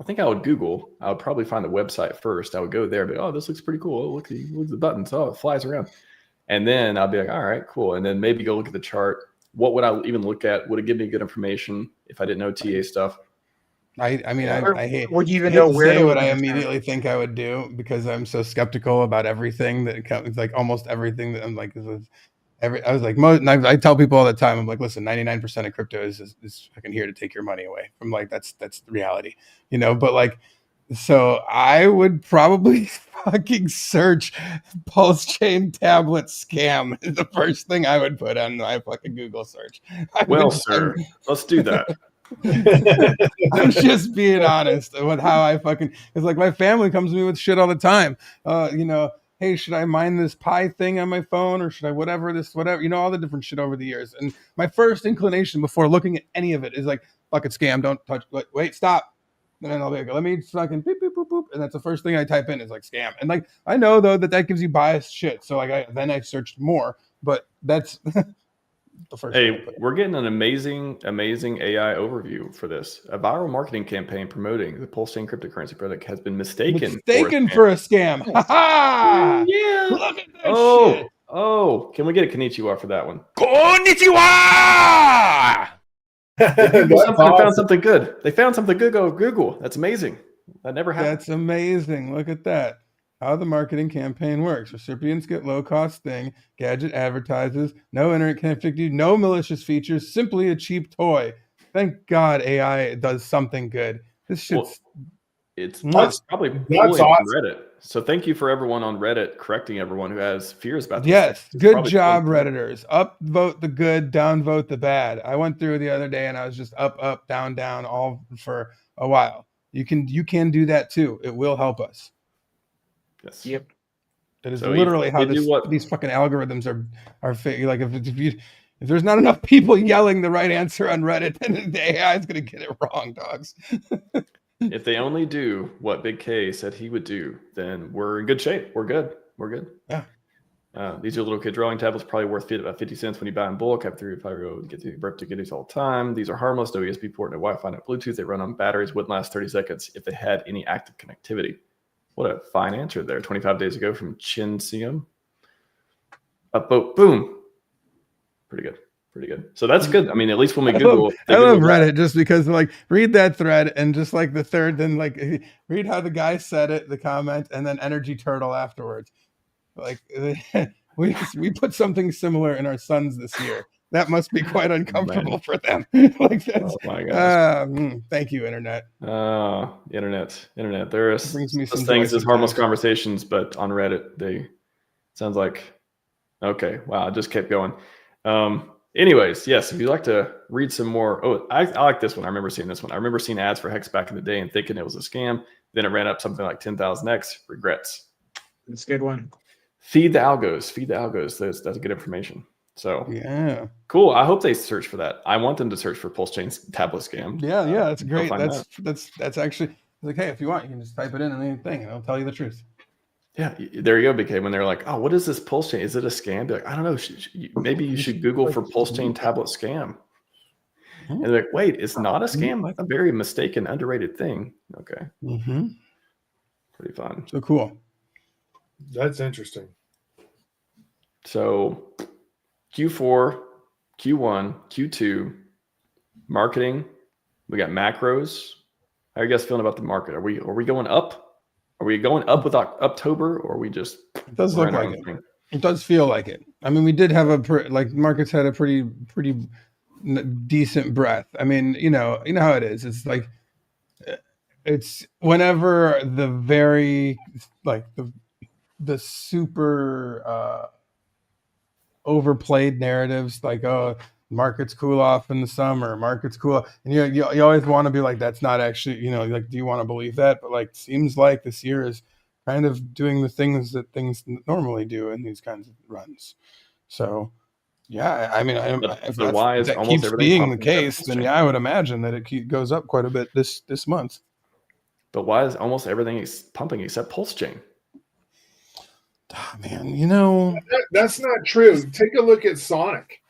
I think I would Google. I would probably find the website first. I would go there, but oh, this looks pretty cool. Oh, look at the buttons. Oh, it flies around. And then I'll be like, all right, cool. And then maybe go look at the chart. What would I even look at? Would it give me good information if I didn't know TA stuff? I hate. Would you even I know hate to where say to what look I at the chart? immediately think I would do because I'm so skeptical about everything that comes, like almost everything that I'm like, I was like, and I tell people all the time, I'm like, listen, 99% of crypto is fucking here to take your money away. I'm like, that's the reality, you know. But like, so I would probably fucking search PulseChain tablet scam is the first thing I would put on my fucking Google search. Sir, let's do that. I'm just being honest with how I fucking, it's like my family comes to me with shit all the time. You know, hey, should I mine this Pi thing on my phone or should I whatever, you know, all the different shit over the years. And my first inclination before looking at any of it is like, fucking scam, don't touch, wait, stop. And then I'll be like, let me fucking beep, beep, boop, boop. And that's the first thing I type in is like scam. And like, I know though that gives you biased shit. So like then I searched more, but that's the first thing I put. We're getting an amazing AI overview for this. A viral marketing campaign promoting the PulseChain cryptocurrency product has been mistaken for a scam. Ha ha! Yeah. Look at that shit. Oh, can we get a konnichiwa for that one? Konnichiwa! Found something good. They found something good over Google. That's amazing. That never happened. That's amazing. Look at that. How the marketing campaign works. Recipients get low-cost thing. Gadget advertises. No internet connectivity. No malicious features. Simply a cheap toy. Thank God AI does something good. This shit's... It's probably pulling from Reddit. So thank you for everyone on Reddit correcting everyone who has fears about this. Yes, good job, Redditors. Upvote the good, downvote the bad. I went through the other day and I was just up, down, down, all for a while. You can do that too. It will help us. Yes. Yep. That is literally how these fucking algorithms are like if there's not enough people yelling the right answer on Reddit, then the AI is going to get it wrong, dogs. If they only do what Big K said he would do, then we're in good shape. We're good. Yeah. These are little kid drawing tablets, probably worth about 50 cents when you buy in bulk. I have 3 to 5 year old get to get these all the time. These are harmless, no USB port, no Wi-Fi, no Bluetooth. They run on batteries, wouldn't last 30 seconds if they had any active connectivity. What a fine answer there. 25 days ago from Chin Siam. Upvote, boom. Pretty good. So that's good. I mean, at least when we Google. I love Reddit just because like read that thread and just like the third, then like read how the guy said it, the comment, and then Energy Turtle afterwards. Like we put something similar in our sons this year. That must be quite uncomfortable for them. Like that's, oh my gosh. Thank you, internet. Internet. There are brings me some things as harmless conversations, but on Reddit, sounds like, okay, wow, I just kept going. Anyways, yes, if you'd like to read some more. Oh, I like this one. I remember seeing this one. I remember seeing ads for Hex back in the day and thinking it was a scam. Then it ran up something like 10,000x. Regrets. It's a good one. Feed the algos. Feed the algos. That's good information. So Yeah. cool. I hope they search for that. I want them to search for PulseChain's tablet scam. Yeah, that's Go great. find That's actually like, hey, if you want, you can just type it in anything, and it'll tell you the truth. Yeah, there you go, BK. When they're like, "Oh, what is this PulseChain? Is it a scam?" Be like, "I don't know. Maybe you should Google for PulseChain tablet scam." And they're like, "Wait, it's not a scam? Like a very mistaken, underrated thing." Okay, pretty fun. So cool. That's interesting. So Q4, Q1, Q2, marketing. We got macros. How are you guys feeling about the market? Are we going up? Are we going up with October, or are we just? It does look like it. Thing? It does feel like it. I mean, we did have markets had a pretty decent breath. I mean, you know how it is. It's like it's whenever the very the super overplayed narratives like, oh, markets cool off in the summer, markets cool, and you always want to be like, that's not actually, like, do you want to believe that? But like, seems like this year is kind of doing the things that things normally do in these kinds of runs. So yeah, I mean, if that keeps being the case, then yeah, I would imagine that it goes up quite a bit this month. But why is almost everything pumping except PulseChain? Oh, man, that's not true. Take a look at Sonic.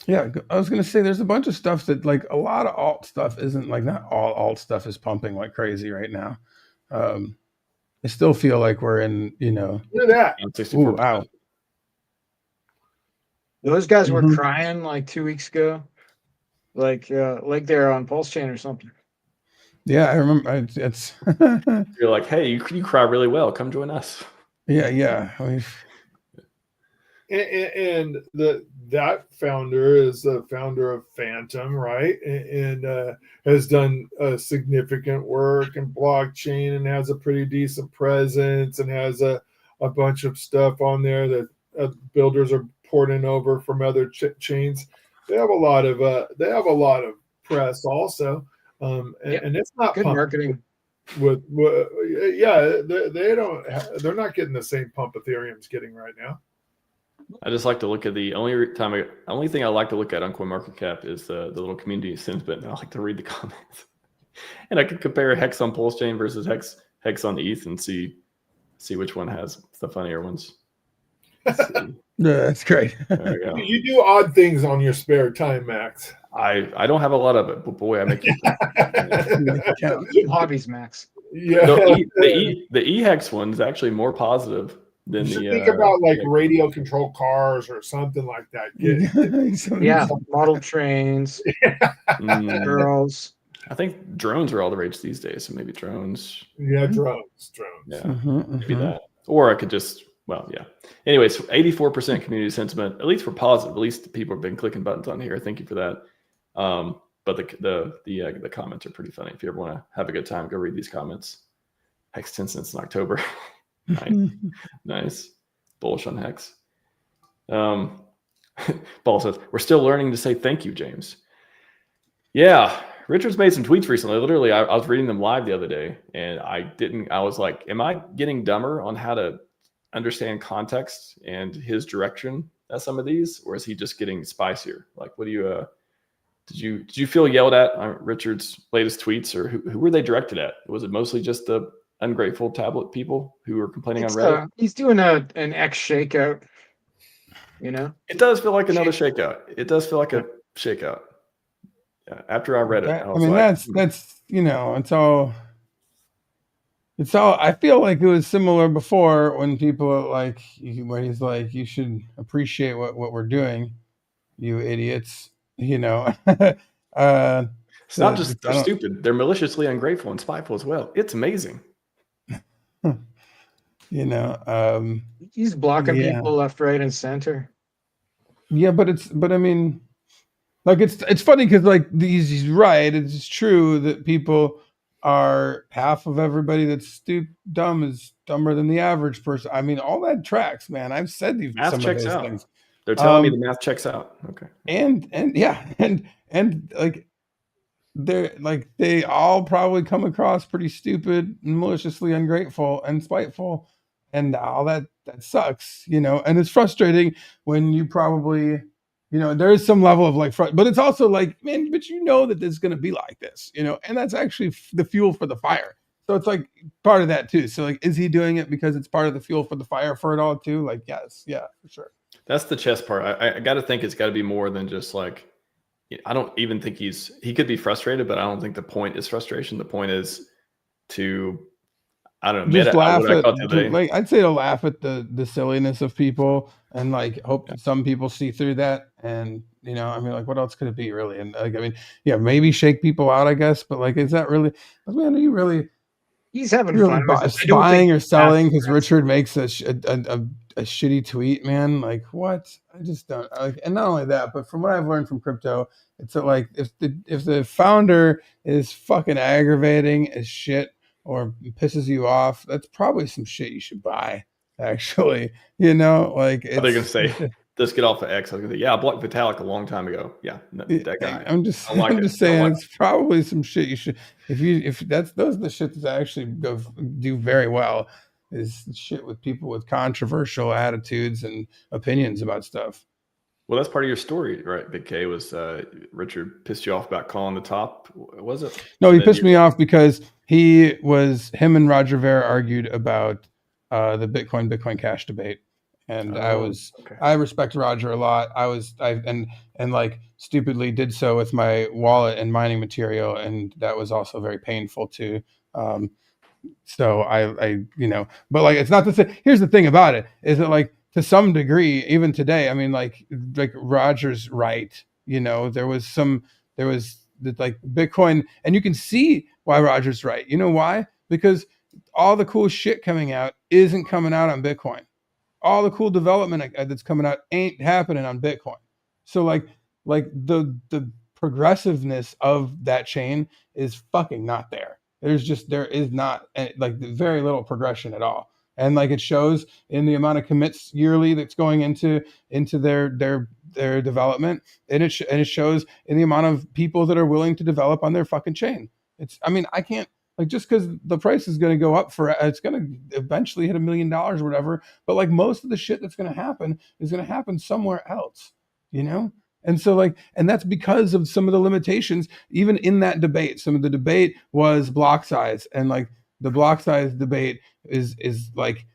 Yeah, I was going to say there's a bunch of stuff that, like, a lot of alt stuff isn't, like, not all alt stuff is pumping like crazy right now. I still feel like we're in, Look at that. Ooh, wow. Those guys were crying like 2 weeks ago, like they're on PulseChain or something. Yeah, I remember. It's You're like, hey, you cry really well. Come join us. Yeah. And that founder is the founder of Phantom, right? And has done significant work in blockchain and has a pretty decent presence and has a bunch of stuff on there that builders are porting over from other chains. They have a lot of press also, and it's not good marketing. They're not getting the same pump Ethereum's getting right now. I just like to look at the only thing I like to look at on CoinMarketCap is the little community sentiment. I like to read the comments, and I can compare Hex on PulseChain versus Hex on ETH and see which one has the funnier ones. Yeah, that's great. You do odd things on your spare time, Max. I don't have a lot of it, but boy, I make it. Hobbies, Max. Yeah. The eHex one is actually more posive than think about like radio control cars or something like that. Yeah, model trains, girls. I think drones are all the rage these days, so maybe drones. Yeah, drones. Yeah, maybe that. Or I could just, yeah. Anyways, 84% community sentiment, at least for positive. At least people have been clicking buttons on here. Thank you for that. But the comments are pretty funny. If you ever want to have a good time, go read these comments. Hex 10 cents in October. Nice. Bullish on Hex. Paul says, we're still learning to say thank you, James. Yeah. Richard's made some tweets recently. Literally, I was reading them live the other day, and I was like, am I getting dumber on how to understand context and his direction at some of these, or is he just getting spicier? Like, what do you did you feel yelled at on Richard's latest tweets, or who were they directed at? Was it mostly just the ungrateful tablet people who were complaining on Reddit? He's doing an X shakeout. It does feel like another shakeout. It does feel like a shakeout. Yeah, after I read it, I was that's it's all. I feel like it was similar before when people are when he's like, you should appreciate what we're doing, you idiots. It's not just they're stupid; they're maliciously ungrateful and spiteful as well. It's amazing. He's blocking people left, right, and center. Yeah, but I mean, like, it's funny because he's right. It's true that people are half of everybody that's dumb is dumber than the average person. I mean, all that tracks, man. I've said these math checks out. Things. They're telling me the math checks out. Okay. And they all probably come across pretty stupid and maliciously ungrateful and spiteful. and all that sucks, you know, and it's frustrating when you probably, you know, there is some level of like, but it's also like, man, but you know that it's going to be like this, you know, and that's actually the fuel for the fire. So it's like part of that too. So like, is he doing it because it's part of the fuel for the fire for it all too? Like, yes, yeah, for sure. That's the chess part. I got to think it's got to be more than just like, I don't even think he could be frustrated, but I don't think the point is frustration. The point is to, I don't know, Just laugh at, today. like, I'd say to laugh at the silliness of people and like hope that some people see through that. And, you know, I mean, like, what else could it be really? And like, I mean, yeah, maybe shake people out, I guess, but like, is that really, man, are you really, He's having really fun. buying or selling because Richard makes a shitty tweet, man? Like, what? I just don't like. And not only that, but from what I've learned from crypto, it's that like if the founder is fucking aggravating as shit or pisses you off, that's probably some shit you should buy. Actually, you know, like Are they gonna say, let's get off of X? I was gonna say, yeah, I blocked Vitalik a long time ago. Yeah, that guy. I'm just saying it's probably some shit you should, if those are the shit that actually do very well, is shit with people with controversial attitudes and opinions about stuff. Well, that's part of your story, right? Big K was Richard pissed you off about calling the top. Was it? No, he pissed me off because him and Roger Ver argued about the Bitcoin Cash debate. And I respect Roger a lot. And like stupidly did so with my wallet and mining material. And that was also very painful too. So I, you know, but like, it's not to say, here's the thing about it is that like, to some degree, even today, I mean, like Roger's right. You know, there was like Bitcoin, and you can see why Roger's right. You know why? Because all the cool shit coming out isn't coming out on Bitcoin. All the cool development that's coming out ain't happening on Bitcoin. So like the progressiveness of that chain is fucking not there. There is not like very little progression at all. And like it shows in the amount of commits yearly that's going into their development, and it shows in the amount of people that are willing to develop on their fucking chain. I mean, I can't, like, just because the price is going to go up it's going to eventually hit $1 million or whatever. But like most of the shit that's going to happen is going to happen somewhere else, you know? And so like, and that's because of some of the limitations, even in that debate. Some of the debate was block size, and like the block size debate is like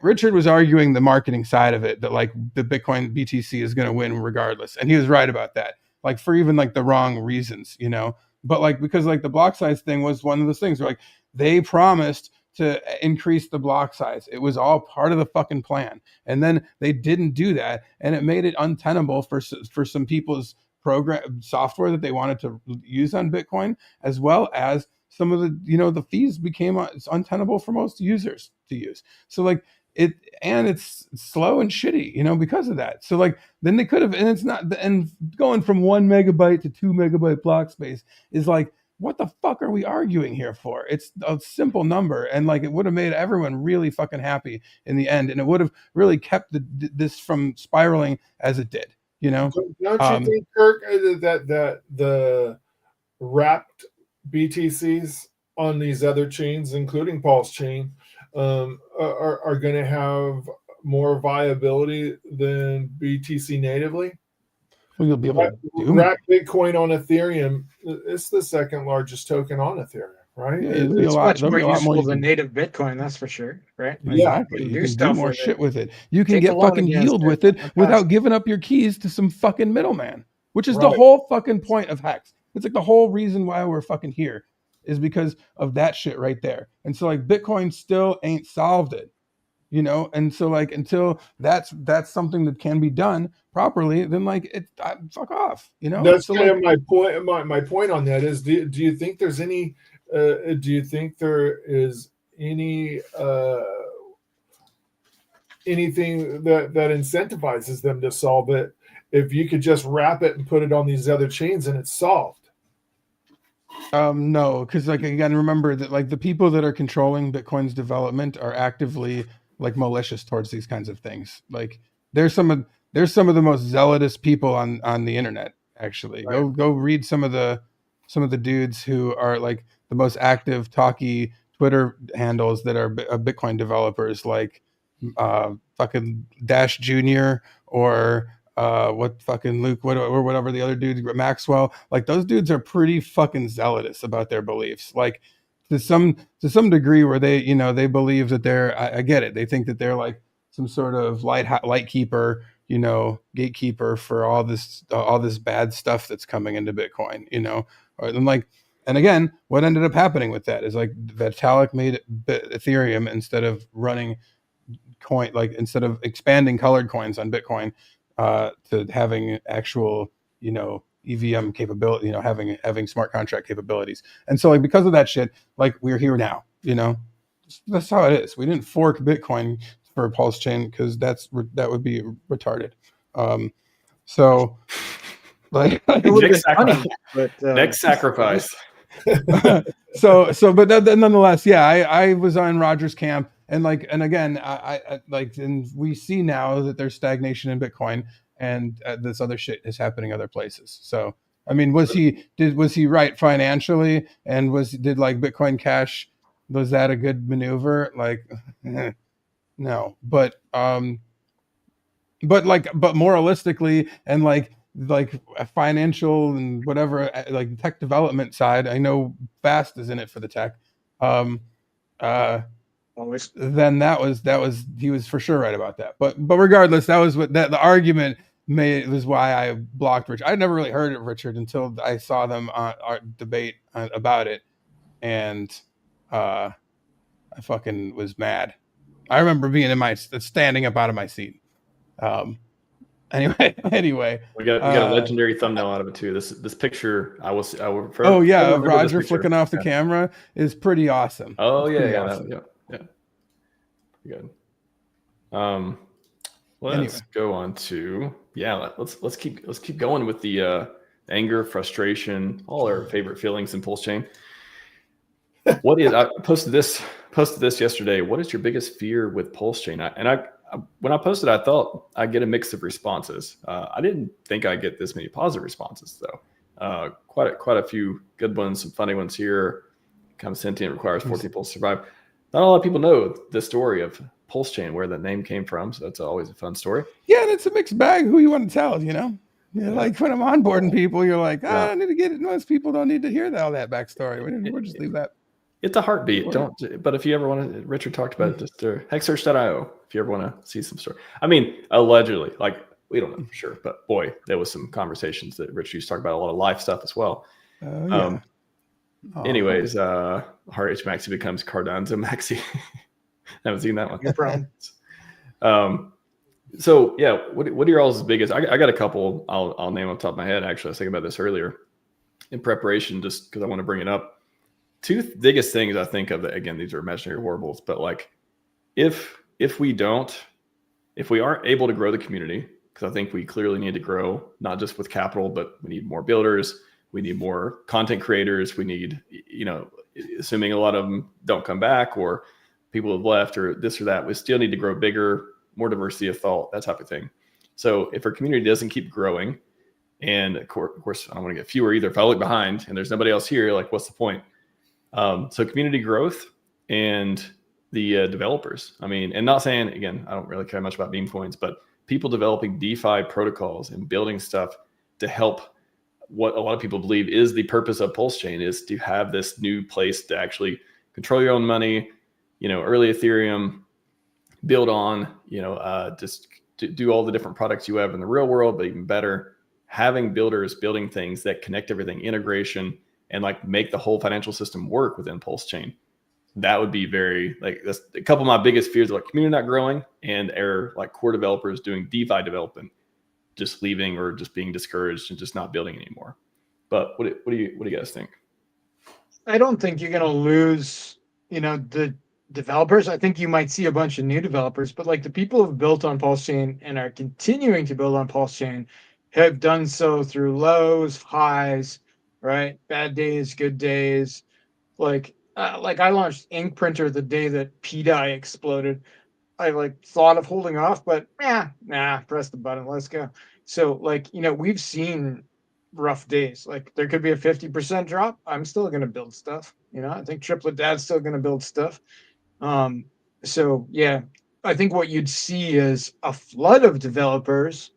Richard was arguing the marketing side of it, that like the Bitcoin BTC is going to win regardless. And he was right about that, like for even like the wrong reasons, you know? But like, because like the block size thing was one of those things where like they promised to increase the block size. It was all part of the fucking plan. And then they didn't do that. And it made it untenable for some people's program software that they wanted to use on Bitcoin, as well as some of the, you know, the fees became untenable for most users to use. So like it's slow and shitty, you know, because of that. So like, then they could have, and it's not, and going from 1 megabyte to 2 megabyte block space is like, what the fuck are we arguing here for? It's a simple number. And like, it would have made everyone really fucking happy in the end. And it would have really kept this from spiraling as it did, you know? Don't you think, Kirk, that the wrapped BTCs on these other chains, including PulseChain, are going to have more viability than BTC natively? Well, you'll be able to wrap Bitcoin on Ethereum. It's the second largest token on Ethereum, right? Yeah, it's much more useful than native Bitcoin, that's for sure, right? Exactly. You can do more shit with it. You can get fucking yield with it without giving up your keys to some fucking middleman, which is the whole fucking point of Hex. It's like the whole reason why we're fucking here is because of that shit right there. And so like Bitcoin still ain't solved it, you know? And so like, until that's something that can be done properly, then like fuck off, you know? That's so kind like, of my point. My point on that is, do you think there's any, do you think there is any, anything that incentivizes them to solve it? If you could just wrap it and put it on these other chains and it's solved. No, because like, again, remember that like the people that are controlling Bitcoin's development are actively like malicious towards these kinds of things. Like there's some of the most zealous people on the internet, actually. Right. Go read some of the dudes who are like the most active, talky Twitter handles that are Bitcoin developers, like fucking Dash Junior or what fucking Luke, or whatever the other dude, Maxwell. Like those dudes are pretty fucking zealous about their beliefs. Like to some degree, where they, you know, they believe that they're, I get it. They think that they're like some sort of light keeper, you know, gatekeeper for all this bad stuff that's coming into Bitcoin, you know. And like, and again, what ended up happening with that is like Vitalik made Ethereum, instead of running coin, like instead of expanding colored coins on Bitcoin, to having actual, you know, EVM capability, you know, having smart contract capabilities. And so like, because of that shit, like we're here now, you know, that's how it is. We didn't fork Bitcoin for PulseChain because that would be retarded. So like Next funny, but next sacrifice. but nonetheless, yeah, I was on Roger's camp, and like, and again, I like, and we see now that there's stagnation in Bitcoin, and this other shit is happening other places. So I mean, was he right financially, and did like Bitcoin Cash, was that a good maneuver? Like no, but moralistically, and like a financial and whatever, like tech development side, I know Fast is in it for the tech. always. Then that was he was for sure right about that. But regardless, that was what the argument was why I blocked Richard. I'd never really heard of Richard until I saw them on our debate about it, and I fucking was mad. I remember being standing up out of my seat. Anyway, we got a legendary thumbnail out of it too. This picture, I will refer. Oh yeah, of Roger flicking off the camera is pretty awesome. Oh yeah, awesome. Yeah. Good. Let's go on to let's keep going with the anger, frustration, all our favorite feelings in PulseChain. What is, I posted this yesterday. What is your biggest fear with PulseChain? When I posted, I thought I'd get a mix of responses. I didn't think I'd get this many positive responses though. Quite a few good ones, some funny ones here. Kind of sentient, requires 14 pulse to survive. Not a lot of people know the story of PulseChain, where that name came from. So that's always a fun story. Yeah, and it's a mixed bag. Who you want to tell, you know? Yeah, like when I'm onboarding people, you're like, I need to get it. Most people don't need to hear all that backstory. We'll just leave that. It's a heartbeat. But if you ever want to, Richard talked about it, just hexsearch.io. If you ever want to see some story. I mean, allegedly, like we don't know for sure, but boy, there was some conversations that Richard used to talk about, a lot of life stuff as well. Anyways, RHMax becomes Cardanza Maxi. Haven't seen that one. No problem. So yeah, what are your all's biggest? I got a couple. I'll name off the top of my head. Actually, I was thinking about this earlier in preparation, just because I want to bring it up. Two biggest things I think of, again, these are imaginary horribles, but like if we aren't able to grow the community, because I think we clearly need to grow, not just with capital, but we need more builders, we need more content creators, we need, you know, assuming a lot of them don't come back or people have left or this or that, we still need to grow bigger, more diversity of thought, that type of thing. So if our community doesn't keep growing, and of course I don't want to get fewer either, if I look behind and there's nobody else here, like what's the point? So community growth and the developers. I mean, and not saying, again, I don't really care much about meme coins, but people developing DeFi protocols and building stuff to help what a lot of people believe is the purpose of PulseChain, is to have this new place to actually control your own money, you know, early Ethereum, build on, you know, just to do all the different products you have in the real world, but even better, having builders building things that connect everything, integration, and like make the whole financial system work within PulseChain. That would be very, like, that's a couple of my biggest fears, like community not growing and like core developers doing DeFi development, just leaving or just being discouraged and just not building anymore. But what do you guys think? I don't think you're going to lose, you know, the developers. I think you might see a bunch of new developers, but like the people who've built on PulseChain and are continuing to build on PulseChain have done so through lows, highs, right? Bad days, good days. Like I launched Ink Printer the day that PDI exploded. I like thought of holding off, but press the button, let's go. So like, you know, we've seen rough days. Like there could be a 50% drop. I'm still going to build stuff. You know, I think Triplet Dad's still going to build stuff. So yeah, I think what you'd see is a flood of developers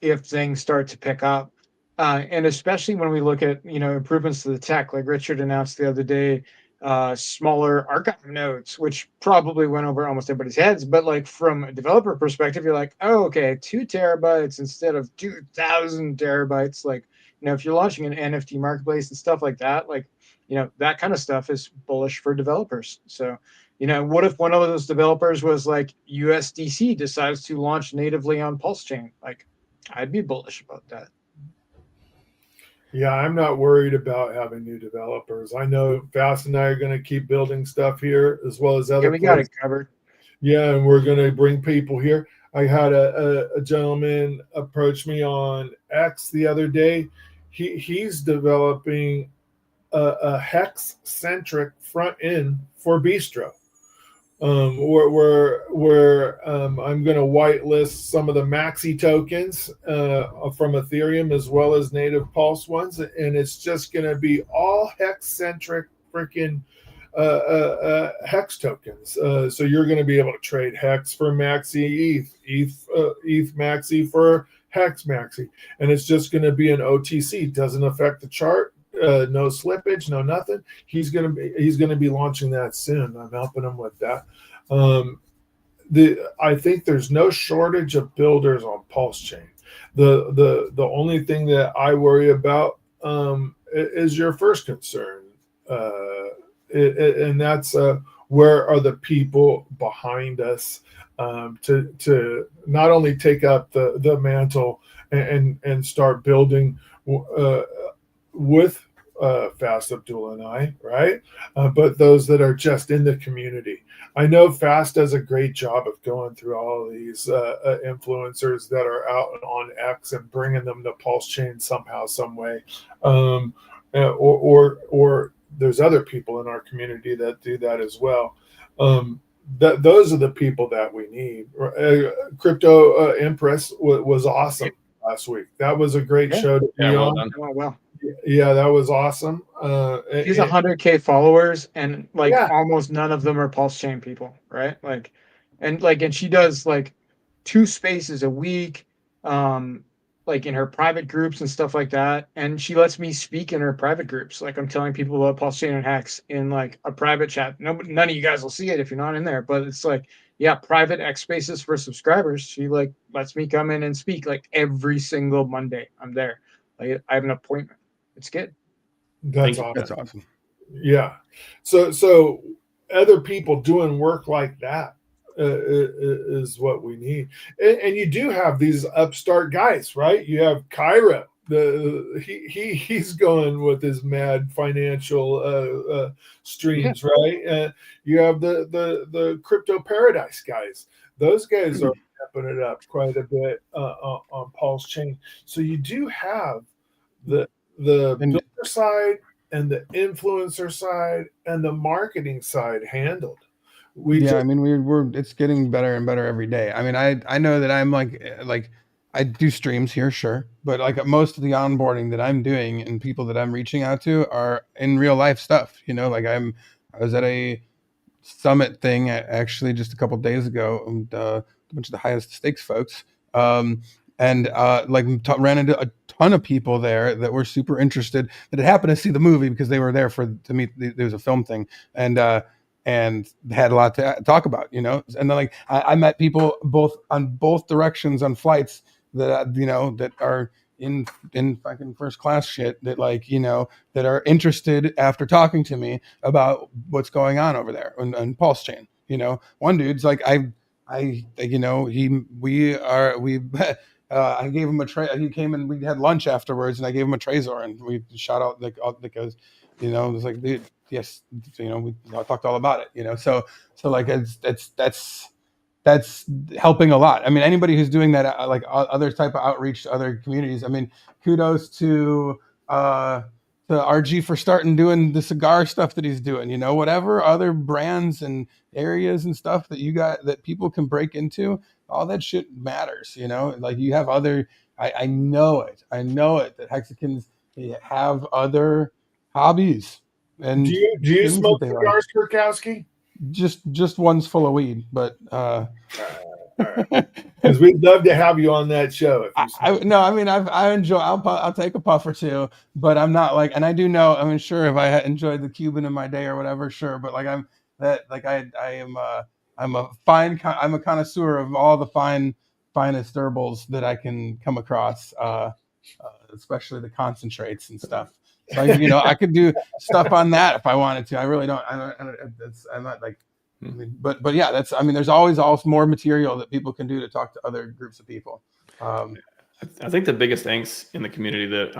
if things start to pick up. And especially when we look at, you know, improvements to the tech, like Richard announced the other day, smaller archive nodes, which probably went over almost everybody's heads. But like from a developer perspective, you're like, oh, okay, 2 terabytes instead of 2,000 terabytes. Like, you know, if you're launching an NFT marketplace and stuff like that, like, you know, that kind of stuff is bullish for developers. So, you know, what if one of those developers was like USDC decides to launch natively on PulseChain? Like, I'd be bullish about that. Yeah, I'm not worried about having new developers. I know Fast and I are going to keep building stuff here as well as other Yeah, we got places. it covered. Yeah, and we're going to bring people here. I had a gentleman approach me on X the other day. He's developing a hex-centric front end for Bistro. Where I'm going to whitelist some of the maxi tokens from Ethereum as well as native Pulse ones, and it's just going to be all hex-centric freaking hex tokens. So you're going to be able to trade hex for maxi ETH maxi for hex maxi, and it's just going to be an OTC. Doesn't affect the chart. No slippage, no nothing. He's gonna be launching that soon. I'm helping him with that. I think there's no shortage of builders on PulseChain. The only thing that I worry about is your first concern, and that's where are the people behind us to not only take up the mantle and start building with Fast, Abdoul, and I, right? But those that are just in the community. I know Fast does a great job of going through all of these influencers that are out on X and bringing them to PulseChain somehow, some way. Or there's other people in our community that do that as well. Those are the people that we need. Crypto Empress was awesome last week. That was a great show to be on. Well. Yeah, that was awesome. She's 100K followers, and like almost none of them are PulseChain people, right? And she does like 2 spaces a week, like in her private groups and stuff like that. And she lets me speak in her private groups. Like I'm telling people about PulseChain and Hex in like a private chat. None of you guys will see it if you're not in there, but it's like, yeah, private X spaces for subscribers. She like lets me come in and speak like every single Monday. I'm there. Like I have an appointment. It's good. That's awesome. That's awesome. Yeah. So other people doing work like that is what we need. And you do have these upstart guys, right? You have Kyra. He's going with his mad financial streams, right? You have the crypto paradise guys. Those guys are stepping it up quite a bit on PulseChain. So you do have the builder side and the influencer side and the marketing side handled. I mean, we're it's getting better and better every day. I mean, I know that I'm like I do streams here, sure, but like most of the onboarding that I'm doing and people that I'm reaching out to are in real life stuff. You know, like I was at a summit thing actually just a couple of days ago, and a bunch of the highest stakes folks. And ran into a ton of people there that were super interested that had happened to see the movie because they were there to meet. There was a film thing, and had a lot to talk about, you know. And then like I met people on both directions on flights that that are in fucking first class shit that like that are interested after talking to me about what's going on over there on PulseChain. You know, one dude's like I gave him a tray. He came and we had lunch afterwards, and I gave him a Trezor, and we shot out because, it was like, dude, yes, we talked all about it, so like that's helping a lot. I mean, anybody who's doing that, like other type of outreach to other communities. I mean, kudos to RG for starting doing the cigar stuff that he's doing, whatever other brands and areas and stuff that you got that people can break into, all that shit matters, like you have other I know it. I know it that Hexicans have other hobbies and Do you things smoke that they like. cigars, Kurkowski? Just one's full of weed, but All right. Because we'd love to have you on that show. If you smoke. no, I mean I enjoy. I'll take a puff or two, but I'm not like, and I do know. I mean, sure, if I had enjoyed the Cuban in my day or whatever, sure, but like I'm a connoisseur of all the finest herbals that I can come across, especially the concentrates and stuff. So I could do stuff on that if I wanted to. I really don't. I'm not like. I mean, but yeah, there's always more material that people can do to talk to other groups of people. I think the biggest angst in the community that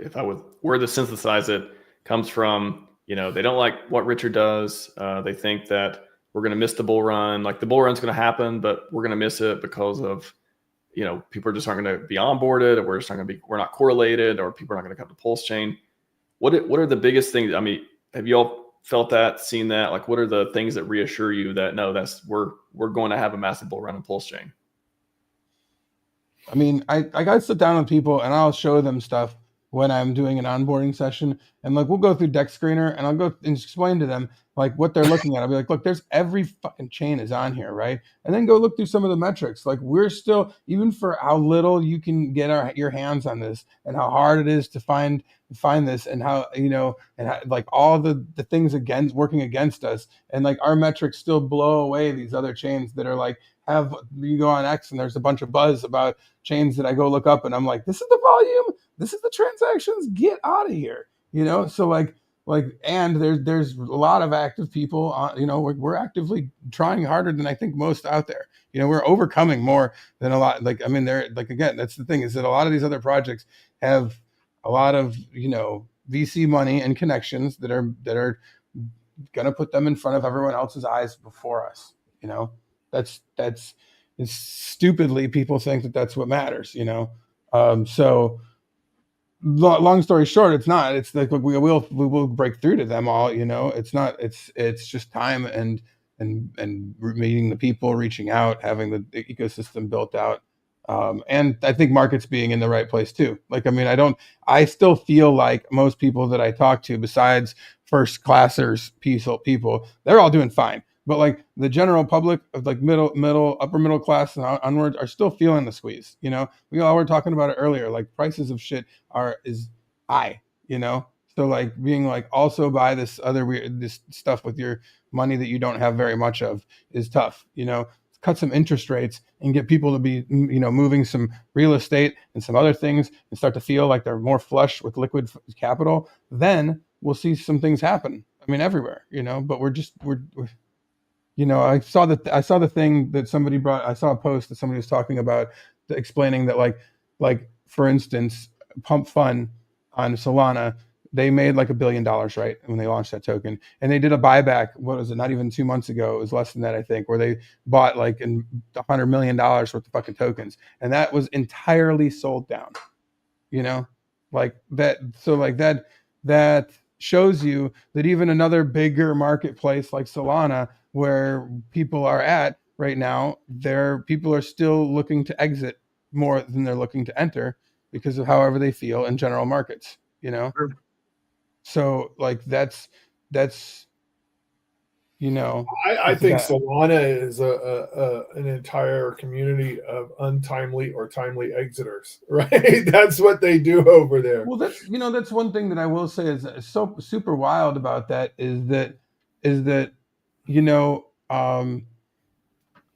if I were to synthesize it, comes from, they don't like what Richard does. They think that we're going to miss the bull run. Like the bull run's going to happen, but we're going to miss it because of, people just aren't going to be onboarded, or we're not correlated, or people are not going to come to PulseChain. What are the biggest things? I mean, have you all felt that, seen that? Like, what are the things that reassure you that no, we're going to have a massive bull run in PulseChain? I mean, I gotta sit down with people and I'll show them stuff when I'm doing an onboarding session, and like we'll go through Deck Screener and I'll go and explain to them like what they're looking at. I'll be like, look, there's every fucking chain is on here, right? And then go look through some of the metrics. Like we're still, even for how little you can get your hands on this, and how hard it is to find this, and how and how, like all the things working against us, and like our metrics still blow away these other chains that are like, you go on X and there's a bunch of buzz about chains that I go look up and I'm like, this is the volume, this is the transactions, get out of here, so like and there's a lot of active people on, we're actively trying harder than I think most out there. We're overcoming more than a lot. Like, I mean, they're like, again, that's the thing, is that a lot of these other projects have a lot of VC money and connections that are gonna put them in front of everyone else's eyes before us. That's it's stupidly people think that that's what matters. So long story short, it's not. It's like we will break through to them all. It's not. It's just time and meeting the people, reaching out, having the ecosystem built out. And I think markets being in the right place too. Like, I mean, I still feel like most people that I talk to, besides first classers, people, they're all doing fine. But like the general public of like upper middle class and onwards are still feeling the squeeze. We all were talking about it earlier. Like prices of shit is high. So like being like also buy this stuff with your money that you don't have very much of is tough. Cut some interest rates and get people to be moving some real estate and some other things and start to feel like they're more flush with liquid capital. Then we'll see some things happen. I mean, everywhere. But we're I saw the thing that somebody brought. I saw a post that somebody was talking about, explaining that like for instance, Pump Fun on Solana, they made like $1 billion, right, when they launched that token, and they did a buyback. What was it? Not even 2 months ago. It was less than that, I think, where they bought like $100 million worth of fucking tokens, and that was entirely sold down. Like that. So like that shows you that even another bigger marketplace like Solana, where people are at right now, people are still looking to exit more than they're looking to enter because of however they feel in general markets, Sure. So like that's I think Solana is an entire community of untimely or timely exiters, right? That's what they do over there. Well, that's one thing that I will say is so super wild about that is that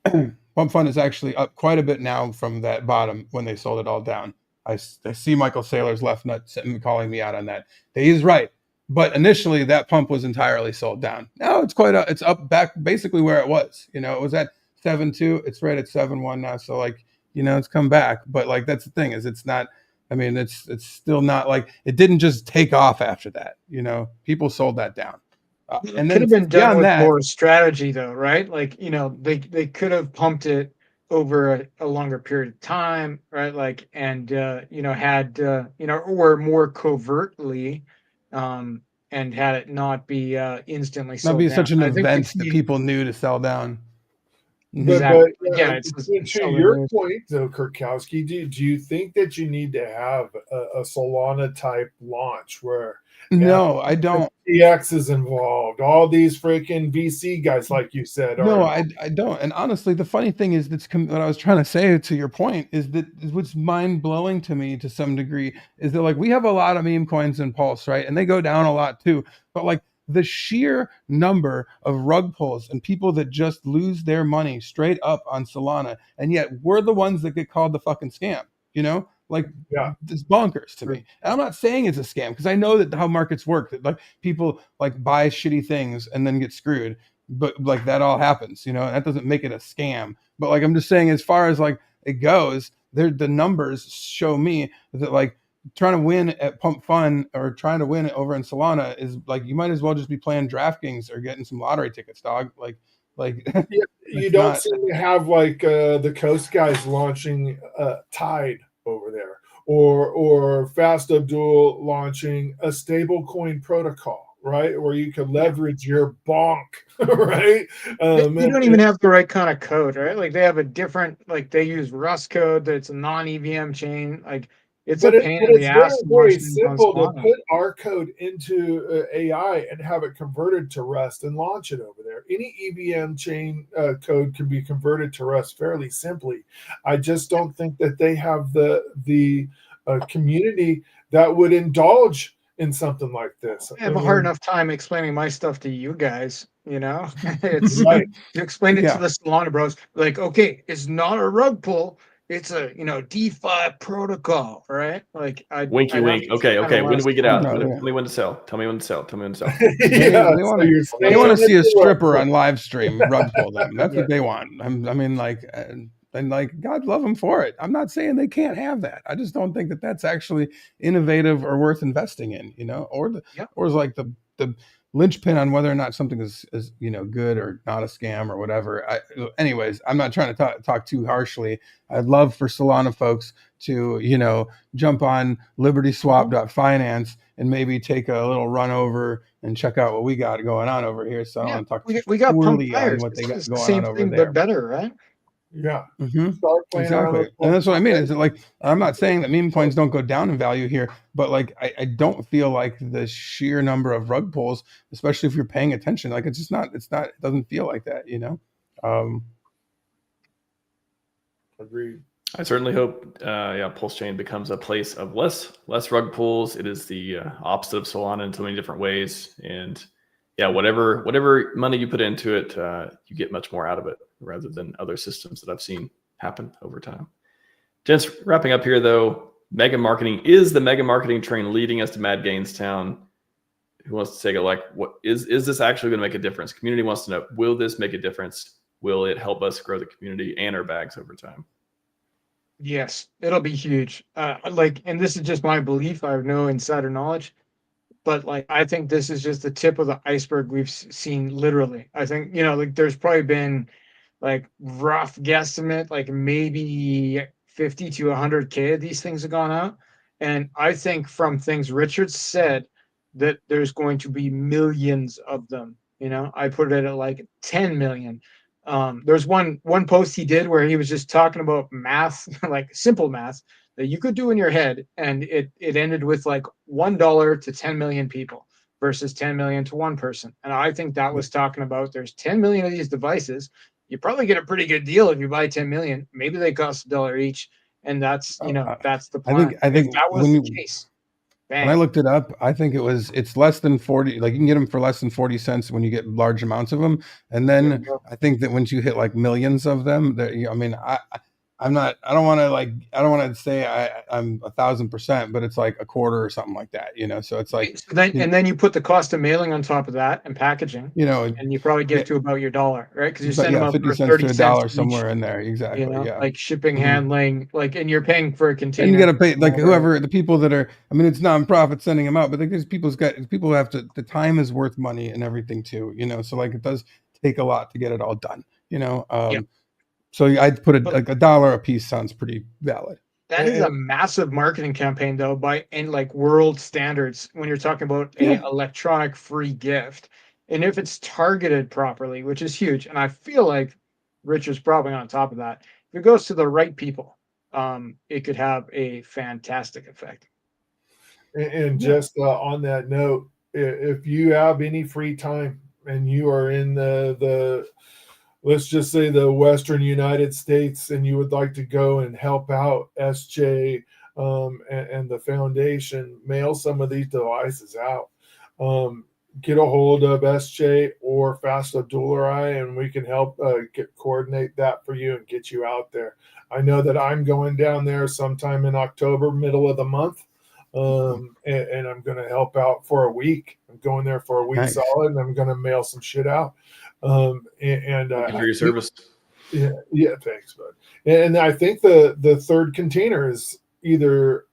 Pump Fund is actually up quite a bit now from that bottom when they sold it all down. I see Michael Saylor's left nut calling me out on that. He's right. But initially that pump was entirely sold down. Now it's up back basically where it was. It was at 7.2. It's right at 7.1 now. So like, it's come back. But like, that's the thing, is it's not, I mean, it's still not like, it didn't just take off after that. People sold that down. And could have been done with more strategy though, right? Like, they could have pumped it over a longer period of time, right? Like, and had or more covertly, and had it not be instantly sold down. Not be down. such an event that people knew to sell down. Exactly. Yeah, It's to your point, though, Kurkowski, do you think that you need to have a Solana type launch where No, I don't. FTX is involved, all these freaking VC guys, like you said, No, are I don't. And honestly, the funny thing is what I was trying to say to your point is that what's mind blowing to me to some degree is that like we have a lot of meme coins in Pulse, right? And they go down a lot too. But like the sheer number of rug pulls and people that just lose their money straight up on Solana, and yet we're the ones that get called the fucking scam, you know? Like yeah. it's bonkers to me. And I'm not saying it's a scam because I know that how markets work, that like people like buy shitty things and then get screwed. But like that all happens, you know, that doesn't make it a scam. But like I'm just saying, as far as like it goes, the numbers show me that like trying to win at Pump Fun or trying to win it over in Solana is like you might as well just be playing DraftKings or getting some lottery tickets, dog. Like Yeah, you don't seem to have like the Coast guys launching Tide over there, or Fast Abdoul launching a stable coin protocol, right? Where you could leverage your bonk, right? You don't even have the right kind of code, right? Like they have a different, like they use Rust code that's a non-EVM chain. Like it's a pain in the ass. Very simple to put our code into AI and have it converted to Rust and launch it over there. Any EVM chain code can be converted to Rust fairly simply. I just don't think that they have the community that would indulge in something like this. I have a hard enough time explaining my stuff to you guys, you know. It's right. You explain it to the Solana bros, like, okay, it's not a rug pull, it's a DeFi protocol, right? Like winky wink. Okay. When do we get out? Tell me when to sell. Tell me when to sell. They want to see a stripper on live stream rug pull them. That's what they want. I mean, like. And like God love them for it. I'm not saying they can't have that. I just don't think that that's actually innovative or worth investing in, you know, or is like the linchpin on whether or not something is good or not a scam or whatever. Anyways, I'm not trying to talk too harshly. I'd love for Solana folks to jump on libertyswap.finance and maybe take a little run over and check out what we got going on over here. So I don't want to talk we got poorly on what they got going same on over thing, there. But better, right? Yeah, exactly. And that's what I mean. Is it like I'm not saying that meme coins don't go down in value here, but like I don't feel like the sheer number of rug pulls, especially if you're paying attention, like it's not. It doesn't feel like that, you know. Agreed. I certainly hope, PulseChain becomes a place of less rug pulls. It is the opposite of Solana in so many different ways, and whatever money you put into it, you get much more out of it rather than other systems that I've seen happen over time. Gents, wrapping up here though, mega marketing is the mega marketing train leading us to Mad Gains Town. Who wants to take it? Like, what is this actually going to make a difference? Community wants to know, will this make a difference? Will it help us grow the community and our bags over time? Yes, it'll be huge. And this is just my belief. I have no insider knowledge. But like, I think this is just the tip of the iceberg we've seen literally. I think, like there's probably been like rough guesstimate, like maybe 50 to 100K of these things have gone out. And I think from things Richard said that there's going to be millions of them. I put it at like 10 million. There's one post he did where he was just talking about math, like simple math that you could do in your head, and it ended with like $1 to 10 million people versus 10 million to one person. And I think that was talking about there's 10 million of these devices. You probably get a pretty good deal if you buy 10 million. Maybe they cost $1 each, and that's that's the plan. I think if that was the case. Bang. When I looked it up, I think it's less than 40. Like you can get them for less than 40 cents when you get large amounts of them, and then I think that once you hit like millions of them, I don't want to say I'm 1,000%, but it's like a quarter or something like that, so it's like, and then you put the cost of mailing on top of that and packaging, and you probably get to about your $1, right? Because you send them out 50 for cents 30 to cents $1 somewhere in there. Exactly. Like shipping, handling, like, and you're paying for a container. And you got to pay like whoever the people that are, it's nonprofit sending them out, but because people have to, the time is worth money and everything too, so like it does take a lot to get it all done, So I'd put it like $1 a piece sounds pretty valid. That is a massive marketing campaign, though, by like world standards. When you're talking about a electronic free gift, and if it's targeted properly, which is huge, and I feel like Richard's probably on top of that. If it goes to the right people, it could have a fantastic effect. And just on that note, if you have any free time and you are in the let's just say the Western United States, and you would like to go and help out SJ and the foundation, mail some of these devices out. Get a hold of SJ or Fast Abdoul or I, and we can help coordinate that for you and get you out there. I know that I'm going down there sometime in October, middle of the month. And I'm going to help out for a week. I'm going there for a week solid, and I'm going to mail some shit out. Thank you for your service. Yeah, thanks, bud. And I think the third container is either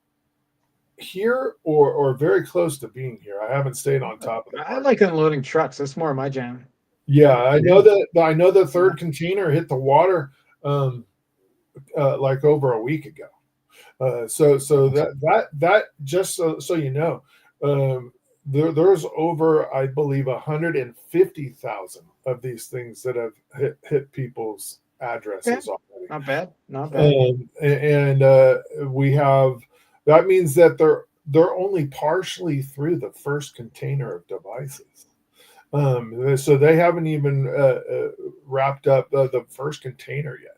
here or very close to being here. I haven't stayed on top of it. I like unloading trucks. That's more my jam. Yeah, I know the third container hit the water like over a week ago. So that just so you know, there's over, I believe, 150,000 of these things that have hit people's addresses already. Not bad. And we have, that means that they're only partially through the first container of devices. So they haven't even wrapped up the first container yet.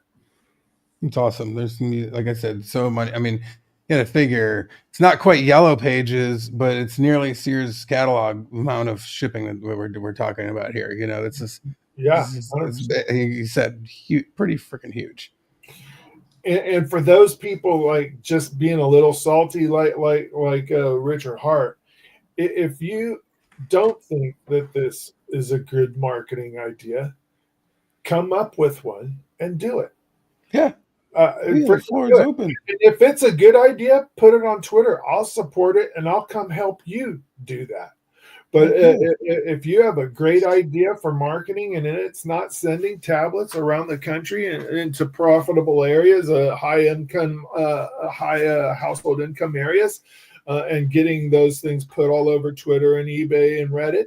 It's awesome. There's, like I said, so much. I mean, you got to figure it's not quite Yellow Pages, but it's nearly Sears catalog amount of shipping that we're talking about here. You know, it's just, you said, pretty freaking huge. And for those people like just being a little salty, like Richard Hart, if you don't think that this is a good marketing idea, come up with one and do it. Yeah. The floor is open. If it's a good idea, put it on Twitter. I'll support it, and I'll come help you do that. But if you have a great idea for marketing and it's not sending tablets around the country and into profitable areas, high income, high household income areas, and getting those things put all over Twitter and eBay and Reddit,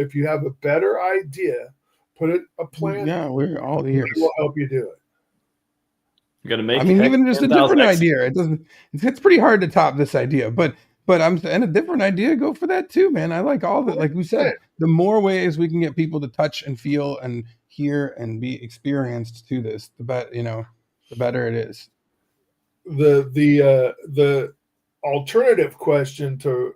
if you have a better idea, put a plan. Yeah, we're all ears. We'll help you do it. You got to make. I mean, even just a different idea. It's pretty hard to top this idea, but and a different idea, go for that too, man. I like all of it. Like we said, the more ways we can get people to touch and feel and hear and be experienced to this, the better it is. The alternative question to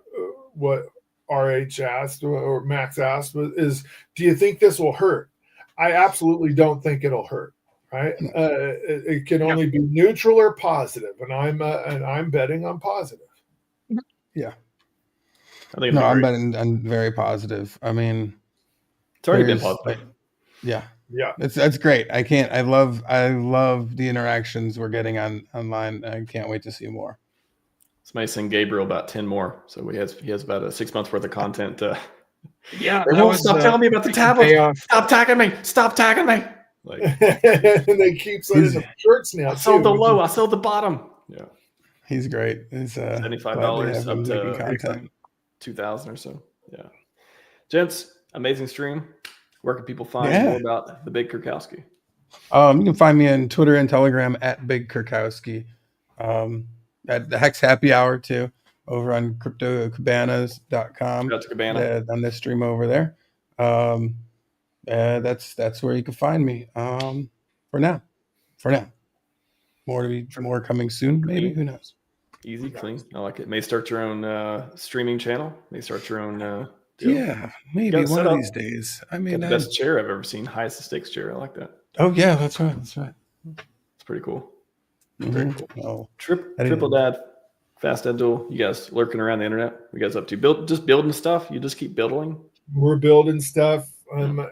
what RH asked or Max asked is, do you think this will hurt? I absolutely don't think it'll hurt. Right? It can only be neutral or positive, and I'm betting on positive. Yeah. I'm betting on very positive. I mean, it's already been positive. Yeah. Yeah. That's great. I love the interactions we're getting online. I can't wait to see more. Somebody sent Gabriel about 10 more. So he has about a 6 months worth of content. Yeah. They won't stop telling me about the tablet. Stop tagging me. Stop tagging me. Like, and they keep sending the shirts now. I sold the low. I sold the bottom. Yeah. He's great. It's $75 up to 2,000 or so. Yeah. Gents, amazing stream. Where can people find more about the Big Kurkowski? You can find me on Twitter and Telegram at Big Kurkowski. At the Hex Happy Hour too, over on CryptoCabanas.com. Shout out to Cabana. On this stream over there. That's where you can find me. For now. More coming soon, maybe. Who knows? Easy, clean. I like it. May start your own streaming channel. May start your own deal. Yeah, maybe one of these days. I mean, the best chair I've ever seen. Highest stakes chair. I like that. Oh yeah, that's right. It's pretty cool. Mm-hmm. Very cool. Triple Dad, Fast Abdoul, you guys lurking around the internet. You guys up to building stuff? You just keep building? We're building stuff.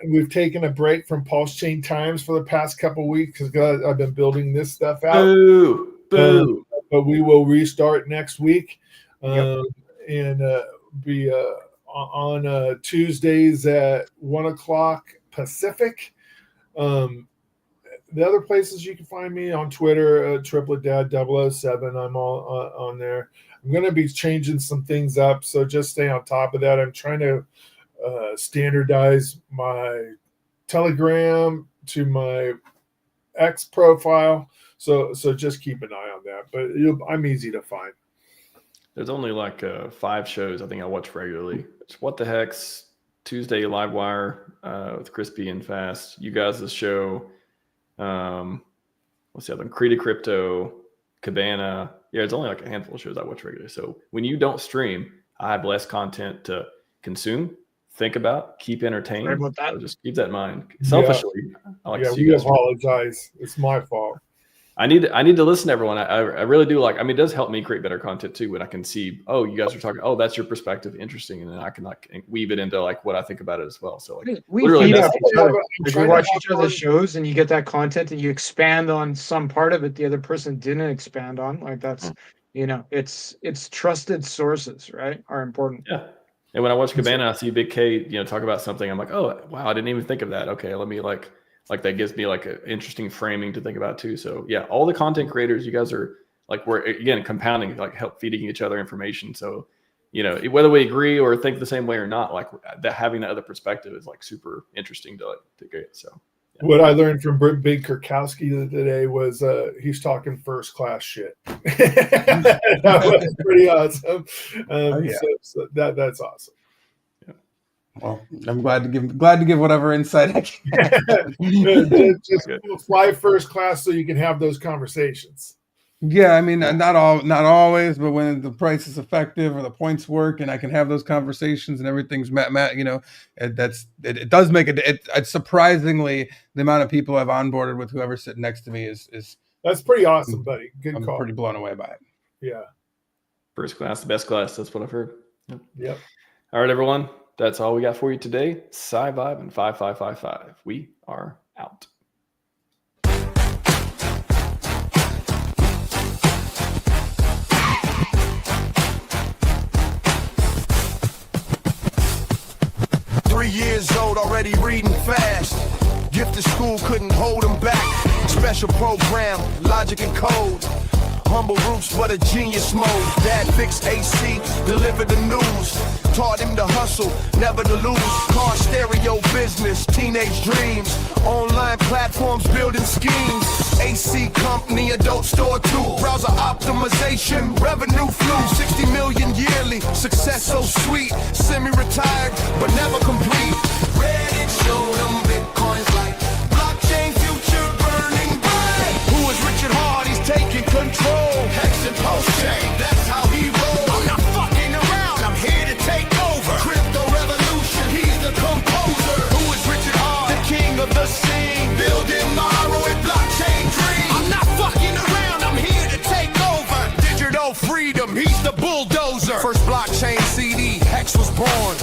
We've taken a break from PulseChain Times for the past couple of weeks because I've been building this stuff out. Boo. But we will restart next week and be on Tuesdays at 1:00 Pacific. The other places you can find me on Twitter, tripletdad007. I'm all on there. I'm going to be changing some things up, so just stay on top of that. I'm trying to standardize my Telegram to my X profile. So just keep an eye on that. But I'm easy to find. There's only like 5 shows I think I watch regularly. It's What the Heck's, Tuesday Livewire with Crispy and Fast. You guys' show. What's the other one? Creative Crypto, Cabana. Yeah, it's only like a handful of shows I watch regularly. So when you don't stream, I have less content to consume, think about, keep entertained. Sorry about that. So just keep that in mind. Selfishly, I like to see we you guys. apologize. It's my fault. I need to listen to everyone. I really do like. I mean, it does help me create better content too when I can see. Oh, you guys are talking. Oh, that's your perspective. Interesting, and then I can like weave it into like what I think about it as well. So like we literally, feed that's- off each other. Like, we watch each to other's shows, and you get that content, and you expand on some part of it the other person didn't expand on. Like that's, it's trusted sources, right? Are important. Yeah. And when I watch Cabana, I see Big K, talk about something. I'm like, oh wow, I didn't even think of that. Okay, let me like that gives me like an interesting framing to think about too. So yeah, all the content creators, you guys are like, we're again compounding, like help feeding each other information. So whether we agree or think the same way or not, like that having that other perspective is like super interesting to get. So yeah. What I learned from Big Kurkowski today was he's talking first class shit. That was pretty awesome. So that's awesome. Well, I'm glad to give whatever insight I can. just fly first class so you can have those conversations. Yeah, I mean, not always, but when the price is effective or the points work, and I can have those conversations and everything's it does make it. It's surprisingly the amount of people I've onboarded with whoever's sitting next to me is that's pretty awesome, buddy. Good I'm call. pretty blown away by it. Yeah. First class, the best class. That's what I've heard. Yep. All right, everyone. That's all we got for you today. Scivive and 5555. We are out. Years old, already reading fast. Gifted school couldn't hold him back. Special program, logic and code. Humble roots, but a genius mode. Dad fixed AC, delivered the news. Taught him to hustle, never to lose. Car stereo business, teenage dreams. Online platforms, building schemes. AC company, adult store too. Browser optimization, revenue flew. 60 million yearly, success so sweet. Semi-retired, but never complete. Reddit showed them Bitcoin's like blockchain future burning bright. Who is Richard Hart? He's taking control. Hex and PulseChain, that's how he rolls. I'm not fucking around, I'm here to take over. Crypto revolution, he's the composer. Who is Richard Hart? The king of the scene. Building tomorrow with blockchain dreams. I'm not fucking around, I'm here to take over. Digital freedom, he's the bulldozer. First blockchain CD, Hex was born.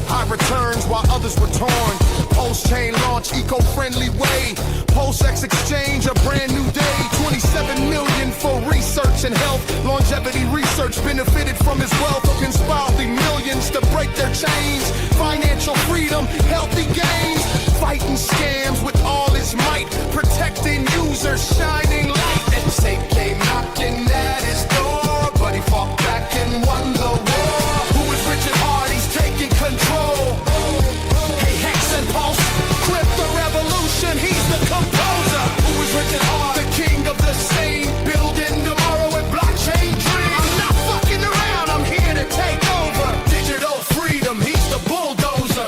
High returns while others were torn. PulseChain launch, eco-friendly way. PulseX exchange, a brand new day. 27 million for research and health. Longevity research benefited from his wealth. Inspired the millions to break their chains. Financial freedom, healthy gains. Fighting scams with all his might. Protecting users, shining light. And Satan came knocking at his door, but he fought back and won the war. Who is Richard Hart? He's taking control. Hey, Hex and Pulse, crypto revolution, he's the composer. Who is Richard Hart? The king of the scene, building tomorrow with blockchain dreams. I'm not fucking around, I'm here to take over. Digital freedom, he's the bulldozer.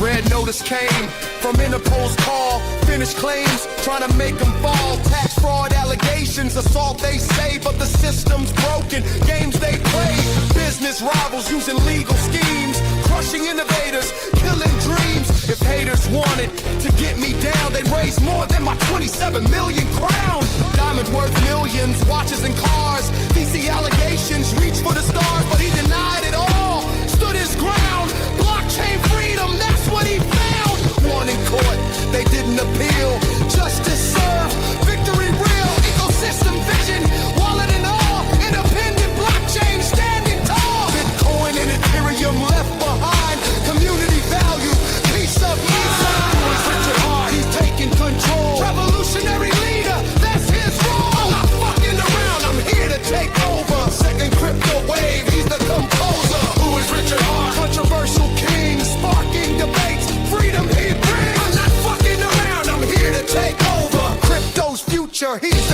Red notice came from Interpol's call. Finished claims, trying to make them fall. Tax fraud allegations, assault they say, but the system's broken. Games they play, business rivals using legal schemes. Crushing innovators, killing dreams. If haters wanted to get me down, they'd raise more than my 27 million crowns. Diamonds worth millions, watches and cars. DC allegations reach for the stars, but he denied it all. Stood his ground, blockchain freedom, that's what he found. Won in court, they didn't appeal. Justice served, victory real. Ecosystem vision, wallet and all. Independent blockchain standing tall. Bitcoin and Ethereum left behind. Community value, peace of mind. Who is Richard Hart? He's taking control. Revolutionary leader, that's his role. I'm not fucking around, I'm here to take over. Second crypto wave, he's the composer. He's